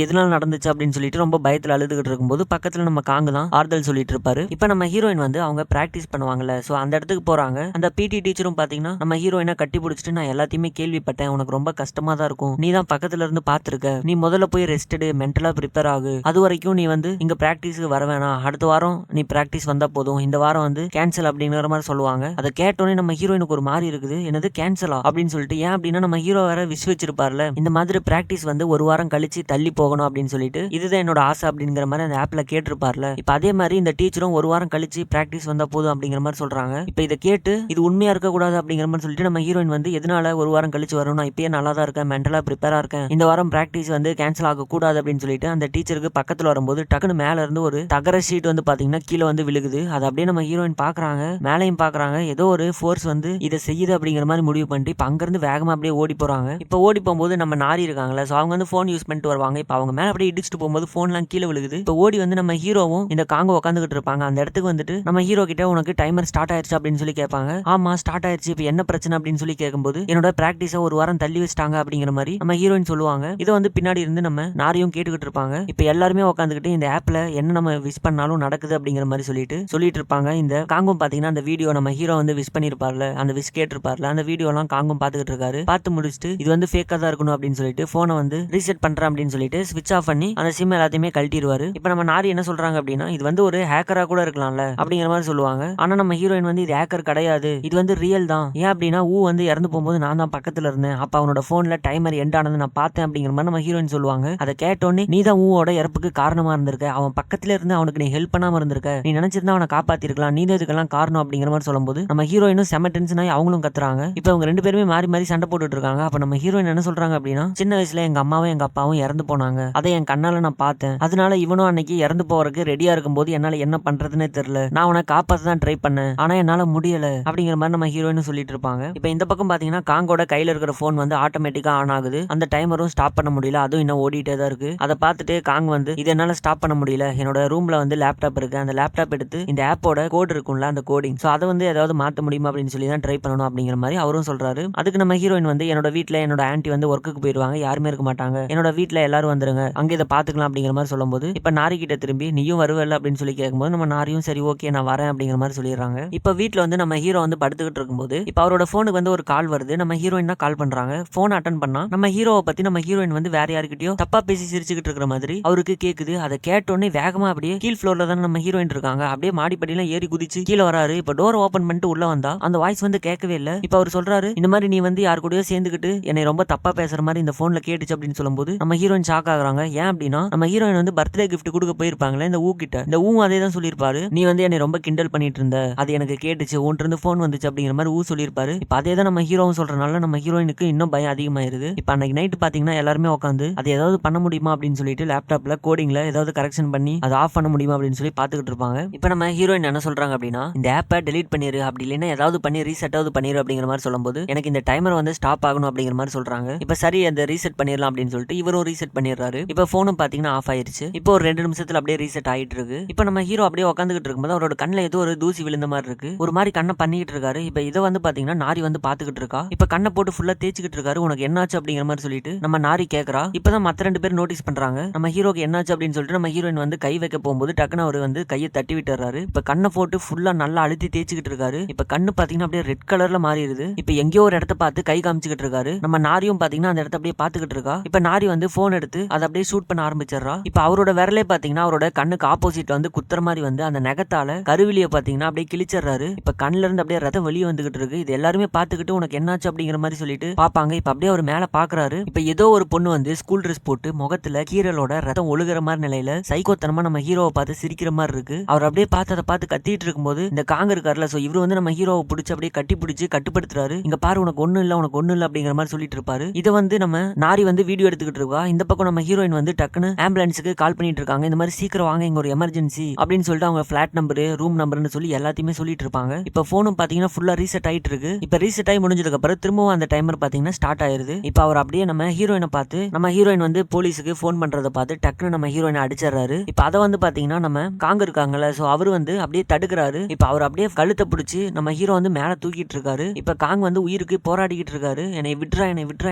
எதனால நடந்துச்சு அப்படின்னு சொல்லிட்டு ரொம்ப பயத்துல அழுதுகிட்டு இருக்கும்போது பக்கத்துல நம்ம காங்கு தான் ஆறுதல் சொல்லிட்டு இருப்பாரு. இப்ப நம்ம ஹீரோயின் வந்து அவங்க பிராக்டிஸ் பண்ணுவாங்கல்ல, சோ அந்த இடத்துக்கு போறாங்க. அந்த பிடி டீச்சரும் பாத்தீங்கன்னா நம்ம ஹீரோயினை கட்டி பிடிச்சிட்டு, நான் எல்லாத்தையுமே கேள்விப்பட்டேன், உனக்கு ரொம்ப கஷ்டமா தான் இருக்கும், நீ தான் பக்கத்துல இருந்து பாத்துருக்க, நீ முதல்ல போய் ரெஸ்ட் எடு, மென்டலா ப்ரிப்பேர் ஆகு, அது வரைக்கும் நீ வந்து இங்க பிராக்டிஸ்க்கு வர வேணாம், அடுத்த வாரம் நீ பிராக்டிஸ் வந்தா போதும், இந்த வாரம் வந்து கேன்சல் அப்படிங்கிற மாதிரி சொல்லுவாங்க. அதை கேட்டோன்னே நம்ம ஹீரோயினுக்கு ஒரு மாதிரி இருக்குது, என்னது கேன்சலா அப்படின்னு சொல்லிட்டு. ஏன் அப்படின்னா நம்ம ஹீரோ வேற விஷ் வச்சிருப்பார்ல, இந்த மாதிரி பிராக்டிஸ் வந்து ஒரு வாரம் கழிச்சு தள்ளி போகணும் அப்படின்னு சொல்லிட்டு, இதுதான் என்னோட ஆசை அப்படிங்கிற மாதிரி அந்த ஆப்ல கேட்டிருப்பார்ல. இப்ப அதே மாதிரி இந்த டீச்சரும் ஒரு வாரம் கழிச்சு பிராக்டிஸ் வந்தா போதும் அப்படிங்கிற மாதிரி சொல்றாங்க. இப்ப இதை கேட்டு இது உண்மையா இருக்க கூடாது அப்படிங்கிற மாதிரி சொல்லிட்டு நம்ம ஹீரோயின் வந்து, எதனால ஒரு வாரம் கழிச்சு வரணும், நான் இப்பயே நல்லா தான் இருக்கேன், மென்டலா ப்ரிப்பேரா இருக்கேன், இந்த வாரம் பிராக்டிஸ் வந்து கேன்சல் ஆக கூடாது அப்படின்னு சொல்லிட்டு அந்த டீச்சருக்கு பக்கத்துல வரும்போது டக்குனு மேல இருந்து ஒரு தகர ஷீட் வந்து பாத்தீங்கன்னா கீழே வந்து விழுகுது. அது அப்படியே நம்ம ஹீரோயின் பாக்குறாங்க, மேலையும் பாக்குறாங்க, ஏதோ ஒரு ஃபோர்ஸ் வந்து இதை செய்யுது அப்படிங்கிற மாதிரி முடிவு பண்ணிட்டு இப்ப அங்கிருந்து வேகமா அப்படியே ஓடி போறாங்க. இப்ப ஓடி போகும்போது நம்ம நாரி இருக்காங்களா, சோ அவங்க வந்து போன் யூஸ் பண்ணிட்டு வருவாங்க. இப்ப அவங்க மேல அப்படியே இடிச்சுட்டு போகும்போது போன் எல்லாம் கீழே விழுகுது. இப்ப ஓடி வந்து நம்ம ஹீரோவும் இந்த காங்க உட்காந்துக்கிட்டு இருப்பாங்க. அந்த இடத்துக்கு வந்துட்டு நம்ம ஹீரோ கிட்ட, உனக்கு டைமர் ஸ்டார்ட் ஆயிருச்சு அப்படின்னு சொல்லி கேட்பாங்க. ஆமா ஸ்டார்ட் ஆயிருச்சு, இப்ப என்ன பிரச்சனை அப்படின்னு சொல்லி கேட்கும்போது, என்னோட பிராக்டிஸை ஒரு வாரம் தள்ளி வச்சிட்டாங்க அப்படிங்கிற மாதிரி நம்ம ஹீரோயின் சொல்லுவாங்க. இதை வந்து பின்னாடி இருந்து நம்ம நாரியும் கேட்டுக்கிட்டு இருப்பாங்க. இப்ப எல்லாருமே உட்காந்துக்கிட்டு இந்த ஆப்ல என்ன நம்ம விஷ் பண்ணாலும் நடக்குது அப்படிங்கிற மாதிரி சொல்லிட்டு இருப்பாங்க. இந்த காங்கும் பாத்தீங்கன்னா அந்த வீடியோ நம்ம ஹீரோ வந்து விஷ் பண்ணிருப்பார்ல, அந்த விஷ் கேட்டிருப்பார்ல, அந்த வீடியோ எல்லாம் காங்கும் பாத்துக்கிட்டு இருக்காரு. பார்த்து முடிச்சுட்டு இது வந்து ஃபேக்கா தான் இருக்கணும் அப்படின்னு சொல்லிட்டு போனை வந்து ரீசெட் பண்றேன் அப்படின்னு சொல்லிட்டு ஸ்விட்ச் ஆஃப் பண்ணி அந்த சிம் எல்லாத்தையுமே கழட்டிடுவாரு. இப்ப நம்ம நாரி என்ன சொல்றாங்க அப்படின்னா, இது வந்து ஒரு ஹேக்கரா கூட இருக்கலாம்ல அப்படிங்கிற மாதிரி சொல்லுவாங்க. ஆனா நம்ம ஹீரோயின் வந்து இது ஹேக்கர் கிடையாது, இது வந்து ரியல் தான். ஏன் அப்படின்னா வந்து இறந்து போகும்போது நான் தான் பக்கத்துல இருந்தேன், அப்ப அவனோட போன்ல டைமர் எண்ட் ஆனது நான் பார்த்தேன் அப்படிங்கிற மாதிரி நம்ம ஹீரோயின் சொல்லுவாங்க. அதை கேட்டோன்னே, நீ தான் ஊவோட இறப்புக்கு காரணமா இருந்திருக்க, அவன் பக்கத்துல இருந்து அவனுக்கு நீ ஹெல்ப் பண்ணாம இருந்திருக்க, நீ நினைச்சிருந்தா அவனை காப்பாத்திருக்கலாம், நீ தான் இதுக்கெல்லாம் காரணம் அப்படிங்கிற மாதிரி சொல்லும்போது நம்ம ஹீரோயினும் செம டென்ஷன் ஆகி அவங்களும் கத்துறாங்க. இப்ப அவங்க ரெண்டு பேருமே மாறி மாறி சண்டை போட்டுட்டு இருக்காங்க. அப்ப நம்ம ஹீரோயின் என்ன சொல்றாங்க அப்படின்னா, சின்ன வயசுல எங்க அம்மாவும் எங்க அப்பாவும் இறந்து போனாங்க, அதை என் கண்ணால நான் பார்த்தேன், அதனால இவனும் அன்னைக்கு இறந்து போறதுக்கு ரெடியா இருக்கும்போது என்னால என்ன பண்றதுன்னே தெரியல, நான் அவனை காப்பாத்த தான் ட்ரை பண்ணேன், ஆனா என்னால முடியல அப்படிங்கிற மாதிரி நம்ம ஹீரோயின் சொல்லிட்டு இருப்பாங்க. இப்ப இந்த பக்கம் பாத்தீங்கன்னா காங்கோட கையில இருக்கிற போன் வந்து ஆட்டோமேட்டிக்கா ஆன் ஆகுது. அந்த டைமரும் ஸ்டாப் பண்ண முடியல, அதுவும் இன்னும் ஓடிட்டே தான் இருக்கு. அதை பார்த்துட்டு காங் வந்து, இது என்னால ஸ்டாப் பண்ண முடியல, என்னோட ரூம்ல வந்து லேப்டாப் இருக்கு, அந்த லேப்டாப் எடுத்து இந்த ஆப்போட கோட் இருக்கும்ல, அந்த கோடிங், சோ அதை வந்து ஏதாவது மாத்த முடியுமா அப்படின்னு சொல்லி தான் ட்ரை பண்ணணும் அப்படிங்கிற மாதிரி அவரும் சொல்றாரு. அதுக்கு நம்ம ஹீரோயின் வந்து, என்னோட வீட்டுல என்னோட ஆன்ட்டி வந்து ஒர்க்குக்கு போயிருவாங்க, யாருமே இருக்க மாட்டாங்க, என்னோட வீட்டுல எல்லாரும் வந்துருங்க, அங்க இதை பாத்துக்கலாம் அப்படிங்கிற மாதிரி சொல்லும்போது, இப்ப நாரி கிட்ட திரும்பி நீயும் வருவல அப்படின்னு சொல்லி கேட்கும்போது நம்ம நாரியும் சரி ஓகே நான் வரேன் அப்படிங்கிற மாதிரி சொல்லிடுறாங்க. இப்ப வீட்டுல வந்து நம்ம ஹீரோ வந்து படுத்துக்கிட்டு இருக்கும்போது இப்ப அவரோட போனுக்கு வந்து ஒரு கால் வருது. நம்ம ஹீரோயின் தான் கால் பண்றாங்க. போன் அட்டன் பண்ணா நம்ம ஹீரோவை பத்தி நம்ம ஹீரோயின் வந்து வேற யாருக்கிட்டயோ தப்பா பேசி சிரிச்சுக்கிட்டு இருக்கிற மாதிரி அவருக்கு கேக்குது. அதை கேட்டோன்னே வேகமா அப்படியே கீழ் ஃப்ளோர்ல தான் நம்ம ஹீரோயின் இருக்காங்க, அப்படியே மாடிப்படியெல்லாம் ஏறி குதிச்சு கீழே வராரு. இப்ப டோர் ஓபன் பண்ணிட்டு உள்ள வந்தா அந்த வாய்ஸ் வந்து கேட்கவே இல்ல. இப்ப அவர் சொல்றாரு, இந்த மாதிரி நீ வந்து யாரு கூடயோ சேர்ந்துக்கிட்டு என்னை ரொம்ப தப்பா பேசுற மாதிரி இந்த போன்ல கேட்டுச்சு அப்படின்னு சொல்லும்போது நம்ம ஹீரோயின் ஷாக் ஆகுறாங்க. ஏன் அப்படின்னா நம்ம ஹீரோயின் வந்து பர்த்டே கிஃப்ட் கொடுக்க போயிருப்பாங்களே இந்த ஊ கிட்ட, இந்த ஊ அதே தான் சொல்லியிருப்பாரு, நீ வந்து என்னை ரொம்ப கிண்டல் பண்ணிட்டு இருந்த, அது எனக்கு கேட்டுச்சு, உன்ட்டு இருந்து போன் வந்துச்சு அப்படிங்கிற மாதிரி ஊ சொல்லியிருப்பாரு. இப்ப அதே தான் நம்ம ஹீரோவும் சொல்றதுனால நம்ம ஹீரோயினுக்கு இன்னும் பயம் அதிகமாயிருது. இப்ப அன்னைக்கு நைட் பாத்தீங்கன்னா எல்லாருமே உட்காந்து அது ஏதாவது பண்ண முடியுமா அப்படின்னு சொல்லிட்டு லேப்டாப்ல கோடிங்ல ஏதாவது கரெக்ஷன் பண்ணி அதை ஆஃப் பண்ண முடியுமா அப்படின்னு சொல்லி பாத்துக்கிட்டு இருப்பாங்க. இப்ப நம்ம ஹீரோயின் என்ன சொல்றாங்க அப்படின்னா, இந்த ஆப்பை டெலீட் பண்ணிரு, அப்படி இல்லைன்னா ஏதாவது பண்ணி ரீசெட்டாவது பண்ணிரு அப்படிங்கிற மாதிரி சொல்லும்போது, எனக்கு இந்த டைமர் வந்து ஸ்டாப் ஆகணும் அப்படிங்கிற அப்படிங்கிற மாதிரி சொல்றாங்க. இப்ப சரி அந்த ரீசெட் பண்ணிடலாம் அப்படின்னு சொல்லிட்டு இவரும் ரீசெட் பண்ணிடுறாரு. இப்ப போனும் பாத்தீங்கன்னா ஆஃப் ஆயிருச்சு. இப்போ ஒரு 2 நிமிஷத்துல அப்படியே ரீசெட் ஆயிட்டு இருக்கு. இப்ப நம்ம ஹீரோ அப்படியே உட்காந்துட்டு இருக்கும்போது அவரோட கண்ணுல ஏதோ ஒரு தூசி விழுந்த மாதிரி இருக்கு. ஒரு மாதிரி கண்ணை பண்ணிட்டு இருக்காரு. இப்ப இதை வந்து பாத்தீங்கன்னா நாரி வந்து பாத்துக்கிட்டு இருக்கா. இப்ப கண்ணை போட்டு ஃபுல்லா தேய்ச்சிக்கிட்டு இருக்காரு. உனக்கு என்னாச்சு அப்படிங்கிற மாதிரி சொல்லிட்டு நம்ம நாரி கேக்குறா. இப்பதான் மத்த 2 பேர் நோட்டீஸ் பண்றாங்க. நம்ம ஹீரோக்கு என்னாச்சு அப்படின்னு சொல்லிட்டு நம்ம ஹீரோயின் வந்து கை வைக்க போகும்போது டக்குன்னு அவர் வந்து கையை தட்டி விட்டுறாரு. இப்ப கண்ணை போட்டு ஃபுல்லா நல்லா அழுத்தி தேய்ச்சிக்கிட்டு இருக்காரு. இப்ப கண்ணு பாத்தீங்கன்னா அப்படியே ரெட் கலர்ல மாறிடுது. இப்ப எங்கேயோ ஒரு இடத்த பார்த்து கை காமிச்சுக்கிட்டு இருக்காரு. நம்ம நாரியும் பாத்தீங்கன்னா அந்த இடத்த அப்படியே பாத்துக்கிட்டு இருக்கா. இப்ப நாரி வந்து போன் எடுத்து அதை அப்படியே ஷூட் பண்ண ஆரம்பிச்சிடறா. இப்ப அவரோட விரலே பாத்தீங்கன்னா அவரோட கண்ணுக்கு ஆப்போசிட்ல வந்து குத்துற மாதிரி வந்து அந்த நகத்தால கருவிலிய பாத்தீங்கன்னா அப்படியே கிழிச்சிடறாரு. இப்ப கண்ணுல இருந்து அப்படியே ரத்தம் வெளியே வந்துகிட்டு இருக்கு. இது எல்லாருமே பாத்துக்கிட்டு உனக்கு என்னாச்சு அப்படிங்கிற மாதிரி சொல்லிட்டு பாப்பாங்க. இப்ப அப்படியே அவர் மேல பாக்குறாரு. இப்ப ஏதோ ஒரு பொண்ணு வந்து ஸ்கூல் ட்ரெஸ் போட்டு முகத்துல கீரலோட ரத்தம் ஒழுகுற மாதிரி நிலையில சைக்கோத்தனமா நம்ம ஹீரோவை பார்த்து சிரிக்கிற மாதிரி இருக்கு. அவர் அப்படியே பார்த்து அதை பார்த்து கத்திட்டு இருக்கும்போது இந்த காங்க இருக்காருல, சோ இவரு வந்து நம்ம ஹீரோவை பிடிச்சி அப்படியே கட்டி பிடிச்சி கட்டுப்படுத்துறாரு. இங்க பாரு உனக்கு ஒண்ணு இல்ல உனக்கு ஒண்ணு இல்ல அப்படிங்கிற மாதிரி சொல்லிட்டு இருப்பாரு. இதை வந்து நம்ம நாரி வந்து வீடியோ எடுத்துக்கிட்டு இருக்கா. இந்த பக்கம் நம்ம ஹீரோயின் வந்து டக்குன்னு ஆம்புலன்ஸுக்கு கால் பண்ணிட்டு இருக்காங்க. இந்த மாதிரி சீக்கிரம் வாங்க, இங்க ஒரு எமர்ஜென்சி அப்படின்னு சொல்லிட்டு அவங்க பிளாட் நம்பர் ரூம் நம்பர்னு சொல்லி எல்லாத்தையுமே சொல்லிட்டு இருப்பாங்க. இப்ப போனும் பாத்தீங்கன்னா ஃபுல்லா ரீசெட் ஆயிட்டு இருக்கு. இப்ப ரீசெட் ஆகி முடிஞ்சதுக்கு அப்புறம் திரும்பவும் அந்த டைமர் பாத்தீங்கன்னா ஸ்டார்ட் ஆயிருது. இப்ப அவர் அப்படியே நம்ம ஹீரோயினை பார்த்து நம்ம ஹீரோயின் வந்து போலீஸுக்கு போன் பண்றதை பார்த்து டக்குன்னு நம்ம ஹீரோயினை அடிச்சிடறாரு. இப்ப அதை வந்து பாத்தீங்கன்னா நம்ம காங்க இருக்காங்கல்ல, சோ அவரு வந்து அப்படியே தடுக்கிறாரு. இப்ப அவர் அப்படியே கழுத்தை பிடிச்சி நம்ம ஹீரோ வந்து மேல தூக்கிட்டு இருக்காரு. இப்ப காங் வந்து உயிருக்கு போராடிக்கிட்டு இருக்காரு. என்னை விட்றா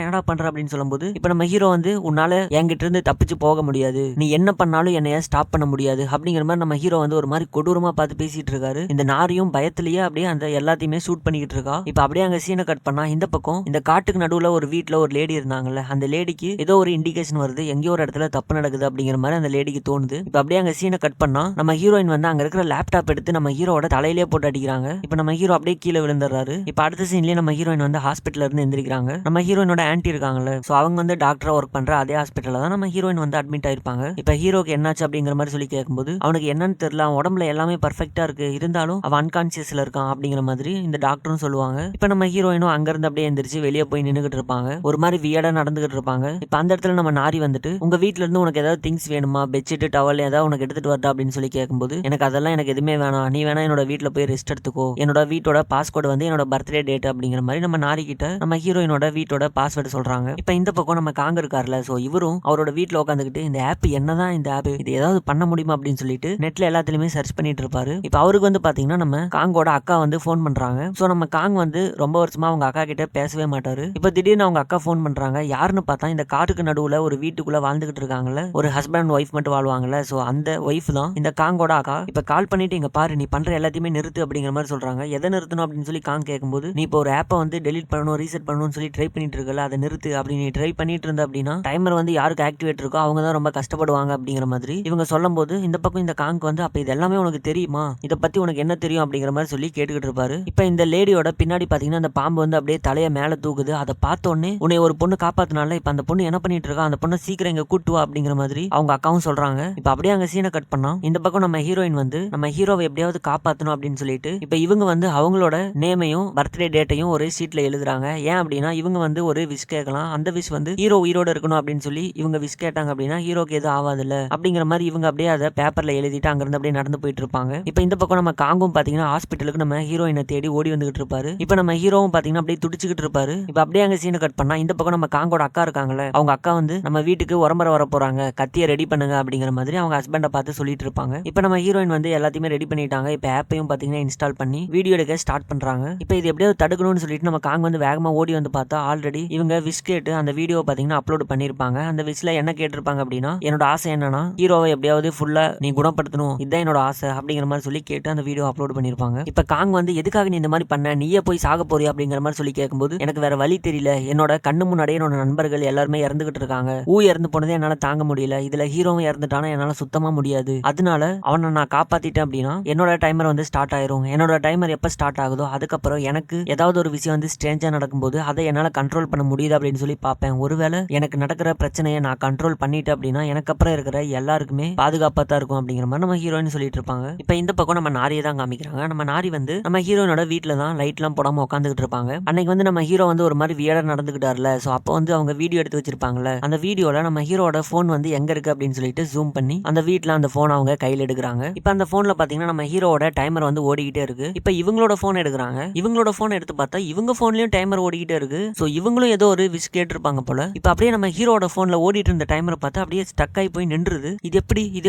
என்னடா பண்ற அப்படின்னு சொல்லும்போது இப்ப நம்ம ஹீரோ வந்து உன்னால என்கிட்ட இருந்து தப்பிச்சு போக முடியாது, நீ என்ன பண்ணாலும் என்னைய ஸ்டாப் பண்ண முடியாது அப்படிங்கிற மாதிரி நம்ம ஹீரோ வந்து ஒரு மாதிரி கொடூரமா பார்த்து பேசிட்டு இருக்காரு. இந்த நாரியும் பயத்திலேயே அப்படியே அந்த எல்லாத்தையுமே ஷூட் பண்ணிக்கிட்டு இருக்கா. இப்ப அப்படியே அங்க சீனை கட் பண்ணா இந்த பக்கம் இந்த காட்டுக்கு நடுவுல ஒரு வீட்டுல ஒரு லேடி இருந்தாங்கல்ல, அந்த லேடிக்கு ஏதோ ஒரு இண்டிகேஷன் வருது, எங்கேயோ ஒரு இடத்துல தப்பு நடக்குது அப்படிங்கிற மாதிரி அந்த லேடிக்கு தோணுது. இப்ப அப்படியே அங்க சீனை கட் பண்ணா நம்ம ஹீரோயின் வந்து அங்க இருக்கிற லேப்டாப் எடுத்து நம்ம ஹீரோட தலையிலே போட்டு அடிக்கிறாங்க. இப்ப நம்ம ஹீரோ அப்படியே கீழே விழுந்துறாரு. இப்ப அடுத்த சீன்லயே நம்ம ஹீரோயின் வந்து ஹாஸ்பிட்டல்ல இருந்து எந்திரிக்கிறாங்க. நம்ம ஹீரோயினோட ஆன்ட்டி இருக்காங்கல்ல, சோ அவங்க வந்து டாக்டரா ஒர்க் பண்ற அதே ஹாஸ்பிட்டல்ல தான் நம்ம ஹீரோயின் வந்து அட்மிட் ஆயிருப்பாங்க. இப்ப ஹீரோக்கு என்னாச்சு அப்படிங்கிற மாதிரி சொல்லி கேட்கும்போது அவனுக்கு என்னன்னு தெரியல, அவன் உடம்புல எல்லாமே பர்ஃபெக்ட்டா இருக்கு, இருந்தாலும் அவன் அன்கான்சியஸ்ல இருக்கான் அப்படிங்கிற மாதிரி இந்த டாக்டரும் சொல்லுவாங்க. இப்ப நம்ம ஹீரோயினும் அங்க இருந்து அப்படியே எந்திரிச்சு வெளியே போய் நின்னுகிட்டு இருப்பாங்க. ஒரு மாதிரி வியடா நடந்துகிட்டு இருப்பாங்க. இப்ப அந்த இடத்துல நம்ம நாரி வந்துட்டு உங்க வீட்ல இருந்து உனக்கு ஏதாவது திங்ஸ் வேணுமா, பெட்ஷீட் டவல் ஏதாவது உனக்கு எடுத்துட்டு வரட்டா அப்படின்னு சொல்லி கேட்கும்போது எனக்கு அதெல்லாம் எனக்கு எதுவுமே வேணாம், நீ வேணா என்னோட வீட்டுல போய் ரெஸ்ட் எடுத்துக்கோ, என்னோட வீட்டோட பாஸ்வேர்டு வந்து என்னோட பர்த்டே டேட் அப்படிங்கிற மாதிரி நம்ம நாரி கிட்ட நம்ம ஹீரோயினோட வீட்டோட பாஸ்வேர்டு சொல்றாங்க. இப்ப இந்த பக்கம் நம்ம காங்க இருக்காருல, சோ இவரும் அவரோட வீட்டுல உட்காந்துக்கிட்டு இந்த ஆப் என்னதான் இந்த ஆப் இது ஏதாவது பண்ண முடியுமா அப்படின்னு சொல்லிட்டு நெட்ல எல்லாத்துலயுமே சர்ச் பண்ணிட்டு இருப்பாரு. இப்ப அவருக்கு வந்து பாத்தீங்கன்னா நம்ம காங்கோட அக்கா வந்து போன் பண்றாங்க. சோ நம்ம காங் வந்து ரொம்ப வருஷமா அவங்க அக்கா கிட்ட பேசவே மாட்டாரு. இப்ப திடீர்னு அவங்க அக்கா போன் பண்றாங்க. யாருன்னு பார்த்தா இந்த காட்டுக்கு நடுவுல ஒரு வீட்டுக்குள்ள வாழ்ந்துகிட்டு இருக்காங்கல்ல, ஒரு ஹஸ்பண்ட் அண்ட் ஒய்ஃப் மட்டும் வாழ்வாங்கல்ல, சோ அந்த ஒய்ஃப் தான் இந்த காங்கோட அக்கா. இப்ப கால் பண்ணிட்டு இங்க பாரு நீ பண்ற எல்லாத்தையுமே நிறுத்து அப்படிங்கிற மாதிரி சொல்றாங்க. எதை நிறுத்தணும் அப்படின்னு சொல்லி காங் கேட்கும்போது நீ இப்போ ஒரு ஆப்பை வந்து டெலிட் பண்ணணும் ரீசெட் பண்ணணும்னு சொல்லி ட்ரை பண்ணிட்டு இருக்கல, அதை நிறுத்து, அப்படி நீ ட்ரை பண்ணிட்டு இருந்த அப்படின்னா டைமர் வந்து யாருக்கு ஆக்டிவேட் இருக்கோ அவங்க தான் ரொம்ப கஷ்டப்படுவாங்க அப்படிங்கிற மாதிரி இவங்க சொல்லும் போது இந்த பக்கம் இந்த காங்க் வந்து அப்ப இது எல்லாமே உனக்கு தெரியுமா, இதை பத்தி உனக்கு என்ன தெரியும் அப்படிங்கிற மாதிரி சொல்லி கேட்டுக்கிட்டு இருப்பாரு. இப்ப இந்த லேடியோட பின்னாடி பாத்தீங்கன்னா அந்த பாம்பு வந்து அப்படியே தலைய மேல தூக்குது. அதை பார்த்த உடனே உன்னை ஒரு பொண்ணு காப்பாத்தினால இப்ப அந்த பொண்ணு என்ன பண்ணிட்டு இருக்கா, அந்த பொண்ணை சீக்கிரம் இங்க கூட்டு வா அப்படிங்கிற மாதிரி அவங்க அக்காவும் சொல்றாங்க. இப்ப அப்படியே அங்க சீனை கட் பண்ணா இந்த பக்கம் நம்ம ஹீரோயின் வந்து நம்ம ஹீரோவை எப்படியாவது காப்பாத்தணும் அப்படின்னு சொல்லிட்டு இப்ப இவங்க வந்து அவங்களோட நேமையும் பர்த்டே டேட்டையும் ஒரு ஷீட்ல எழுதுறாங்க. ஏன் அப்படின்னா இவங்க வந்து ஒரு விஷ் கேட்கலாம், அந்த விஷ் வந்து ஹீரோ உயிரோட இருக்கணும் அப்படின்னு சொல்லி இவங்க விஷ் கேட்டாங்க அப்படின்னா ஹீரோக்கு எதுவும் ஆகாது இல்ல அப்படிங்கிற மாதிரி இவங்க அப்படியே அதை பேப்பர்ல எழுதிட்டு அங்க இருந்து அப்படியே நடந்து போயிட்டு இருப்பாங்க. இப்ப இந்த பக்கம் நம்ம காங்கும் பாத்தீங்கன்னா ஹாஸ்பிட்டலுக்கு நம்ம ஹீரோயினை தேடி ஓடி வந்துகிட்டு இருப்பாரு. இப்ப நம்ம ஹீரோவும் பாத்தீங்கன்னா அப்படியே துடிச்சுக்கிட்டு இருப்பாரு. இப்ப அப்படியே அங்க சீனை கட் பண்ணா இந்த பக்கம் நம்ம காங்கோட அக்கா இருக்காங்கல்ல, அவங்க அக்கா வந்து நம்ம வீட்டுக்கு உரம்பர வர போறாங்க, கத்தியை ரெடி பண்ணுங்க அப்படிங்கிற மாதிரி அவங்க ஹஸ்பண்ட பார்த்து சொல்லிட்டு இருப்பாங்க. இப்ப நம்ம ஹீரோயின் வந்து எல்லாத்தையுமே ரெடி பண்ணிட்டாங்க. இப்ப ஆப்பையும் பாத்தீங்கன்னா இன்ஸ்டால் பண்ணி வீடியோ எடுக்க ஸ்டார்ட் பண்றாங்க. இப்ப இது எப்படியாவது தடுக்கணும்னு சொல்லிட்டு நம்ம காங் வந்து வேகமா ஓடி வந்து பார்த்தா ஆல்ரெடி இவங்க விஷ் கேட்டு அந்த வீடியோ பாத்தீங்கன்னா அப்லோட் பண்ணிருப்பாங்க. அந்த விஷ்ல என்ன கேட்டிருப்பாங்க அப்படின்னா என்னோட ஆசை என்னன்னா ஹீரோவை எப்படியாவது ஃபுல்லா நீ குணப்படுத்தணும், இதுதான் என்னோட ஆசை அப்படிங்கிற மாதிரி சொல்லி கேட்டு அந்த வீடியோ அப்லோட் பண்ணிருப்பாங்க. இப்ப காங் வந்து எதுக்காக நீ இந்த மாதிரி பண்ண, நீயே போய் சாக போறியா அப்படிங்கிற மாதிரி சொல்லி கேட்கும்போது எனக்கு வேற வழி தெரியல, என்னோட கண்ணு முன்னாடியே என்னோட நண்பர்கள் எல்லாருமே இறந்துகிட்டு இருக்காங்க, இறந்து போனதே என்னால தாங்க முடியல, இதுல ஹீரோவும் இறந்துட்டானா என்னால சுத்தமா முடியாது, அதனால அவனை நான் காப்பாத்திட்டேன் அப்படின்னா என்னோட டைமர் வந்து ஸ்டார்ட் ஆயிரும், என்னோட டைமர் எப்ப ஸ்டார்ட் ஆகுதோ அதுக்கப்புறம் எனக்கு ஏதாவது ஒரு விஷயம் வந்து ஸ்ட்ரேஞ்சா நடக்கும்போது அதை என்னால கண்ட்ரோல் பண்ண முடியுது அப்படின்னு சொல்லி பார்ப்பேன். ஒருவேளை எனக்கு நடக்கிற பிரச்சனையை நான் கண்ட்ரோல் பண்ணிட்டேன் அப்படின்னா எனக்கு அப்புறம் இருக்கிற எல்லாருக்குமே பாதுகாப்பா தான் இருக்கும் அப்படிங்கிற மாதிரி நம்ம ஹீரோயின் சொல்லிட்டு இருப்பாங்க. இப்ப இந்த பக்கம் நம்ம நாரியை தான் காமிக்கிறாங்க. நம்ம நாரி வந்து நம்ம ஹீரோனோட வீட்டுல தான் லைட் எல்லாம் போடாம உட்காந்துக்கிட்டு இருப்பாங்க. அன்னைக்கு வந்து நம்ம ஹீரோ வந்து ஒரு மாதிரி வியடா நடந்துகிட்டாருல, சோ அப்போ வந்து அவங்க வீடியோ எடுத்து வச்சிருப்பாங்கல்ல, அந்த வீடியோல நம்ம ஹீரோட போன் வந்து எங்க இருக்கு அப்படின்னு சொல்லிட்டு ஜூம் பண்ணி அந்த வீட்டுல அந்த போன் அவங்க கையில எடுக்கிறாங்க. இப்ப அந்த போன்ல பாத்தீங்கன்னா நம்ம ஹீரோட டைமர் வந்து ஓடிக்கிட்டே இருக்கு. இப்ப இவங்களோட போன் எடுக்கிறாங்க. இவங்களோட போன் எடுத்து பார்த்தா இவங்க போன்லயும் டைமர் ஓடிக்கிட்டே இருக்கு. சோ ஸோ இவங்களும் ஏதோ ஒரு விஷ் கேட்டிருப்பாங்க போல. இப்போ அப்படியே நம்ம ஹீரோட போன்ல ஓடிட்டு இருந்த டைமரை பார்த்து அப்படியே ஸ்டக் ஆகி போய் நின்றுது. இது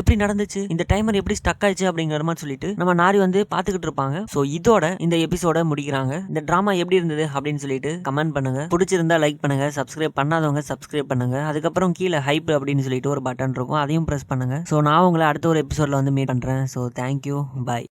எப்படி நடந்துச்சு, இந்த டைமர் எப்படி ஸ்டக் ஆயிடுச்சு அப்படிங்கிற மாதிரி சொல்லிட்டு நம்ம நாரி வந்து பாத்துக்கிட்டு இருப்பாங்க. ஸோ இதோட இந்த எபிசோட முடிக்கிறாங்க. இந்த டிராமா எப்படி இருந்தது அப்படின்னு சொல்லிட்டு கமெண்ட் பண்ணுங்க. பிடிச்சிருந்தா லைக் பண்ணுங்க, சப்ஸ்கிரைப் பண்ணாதவங்க சப்ஸ்கிரைப் பண்ணுங்க. அதுக்கப்புறம் கீழே ஹைப் அப்படின்னு சொல்லிட்டு ஒரு பட்டன் இருக்கும், அதையும் பிரஸ் பண்ணுங்க. ஸோ நான் உங்களை அடுத்த ஒரு எபிசோட்ல வந்து மீட் பண்றேன். ஸோ தேங்க்யூ, பாய்.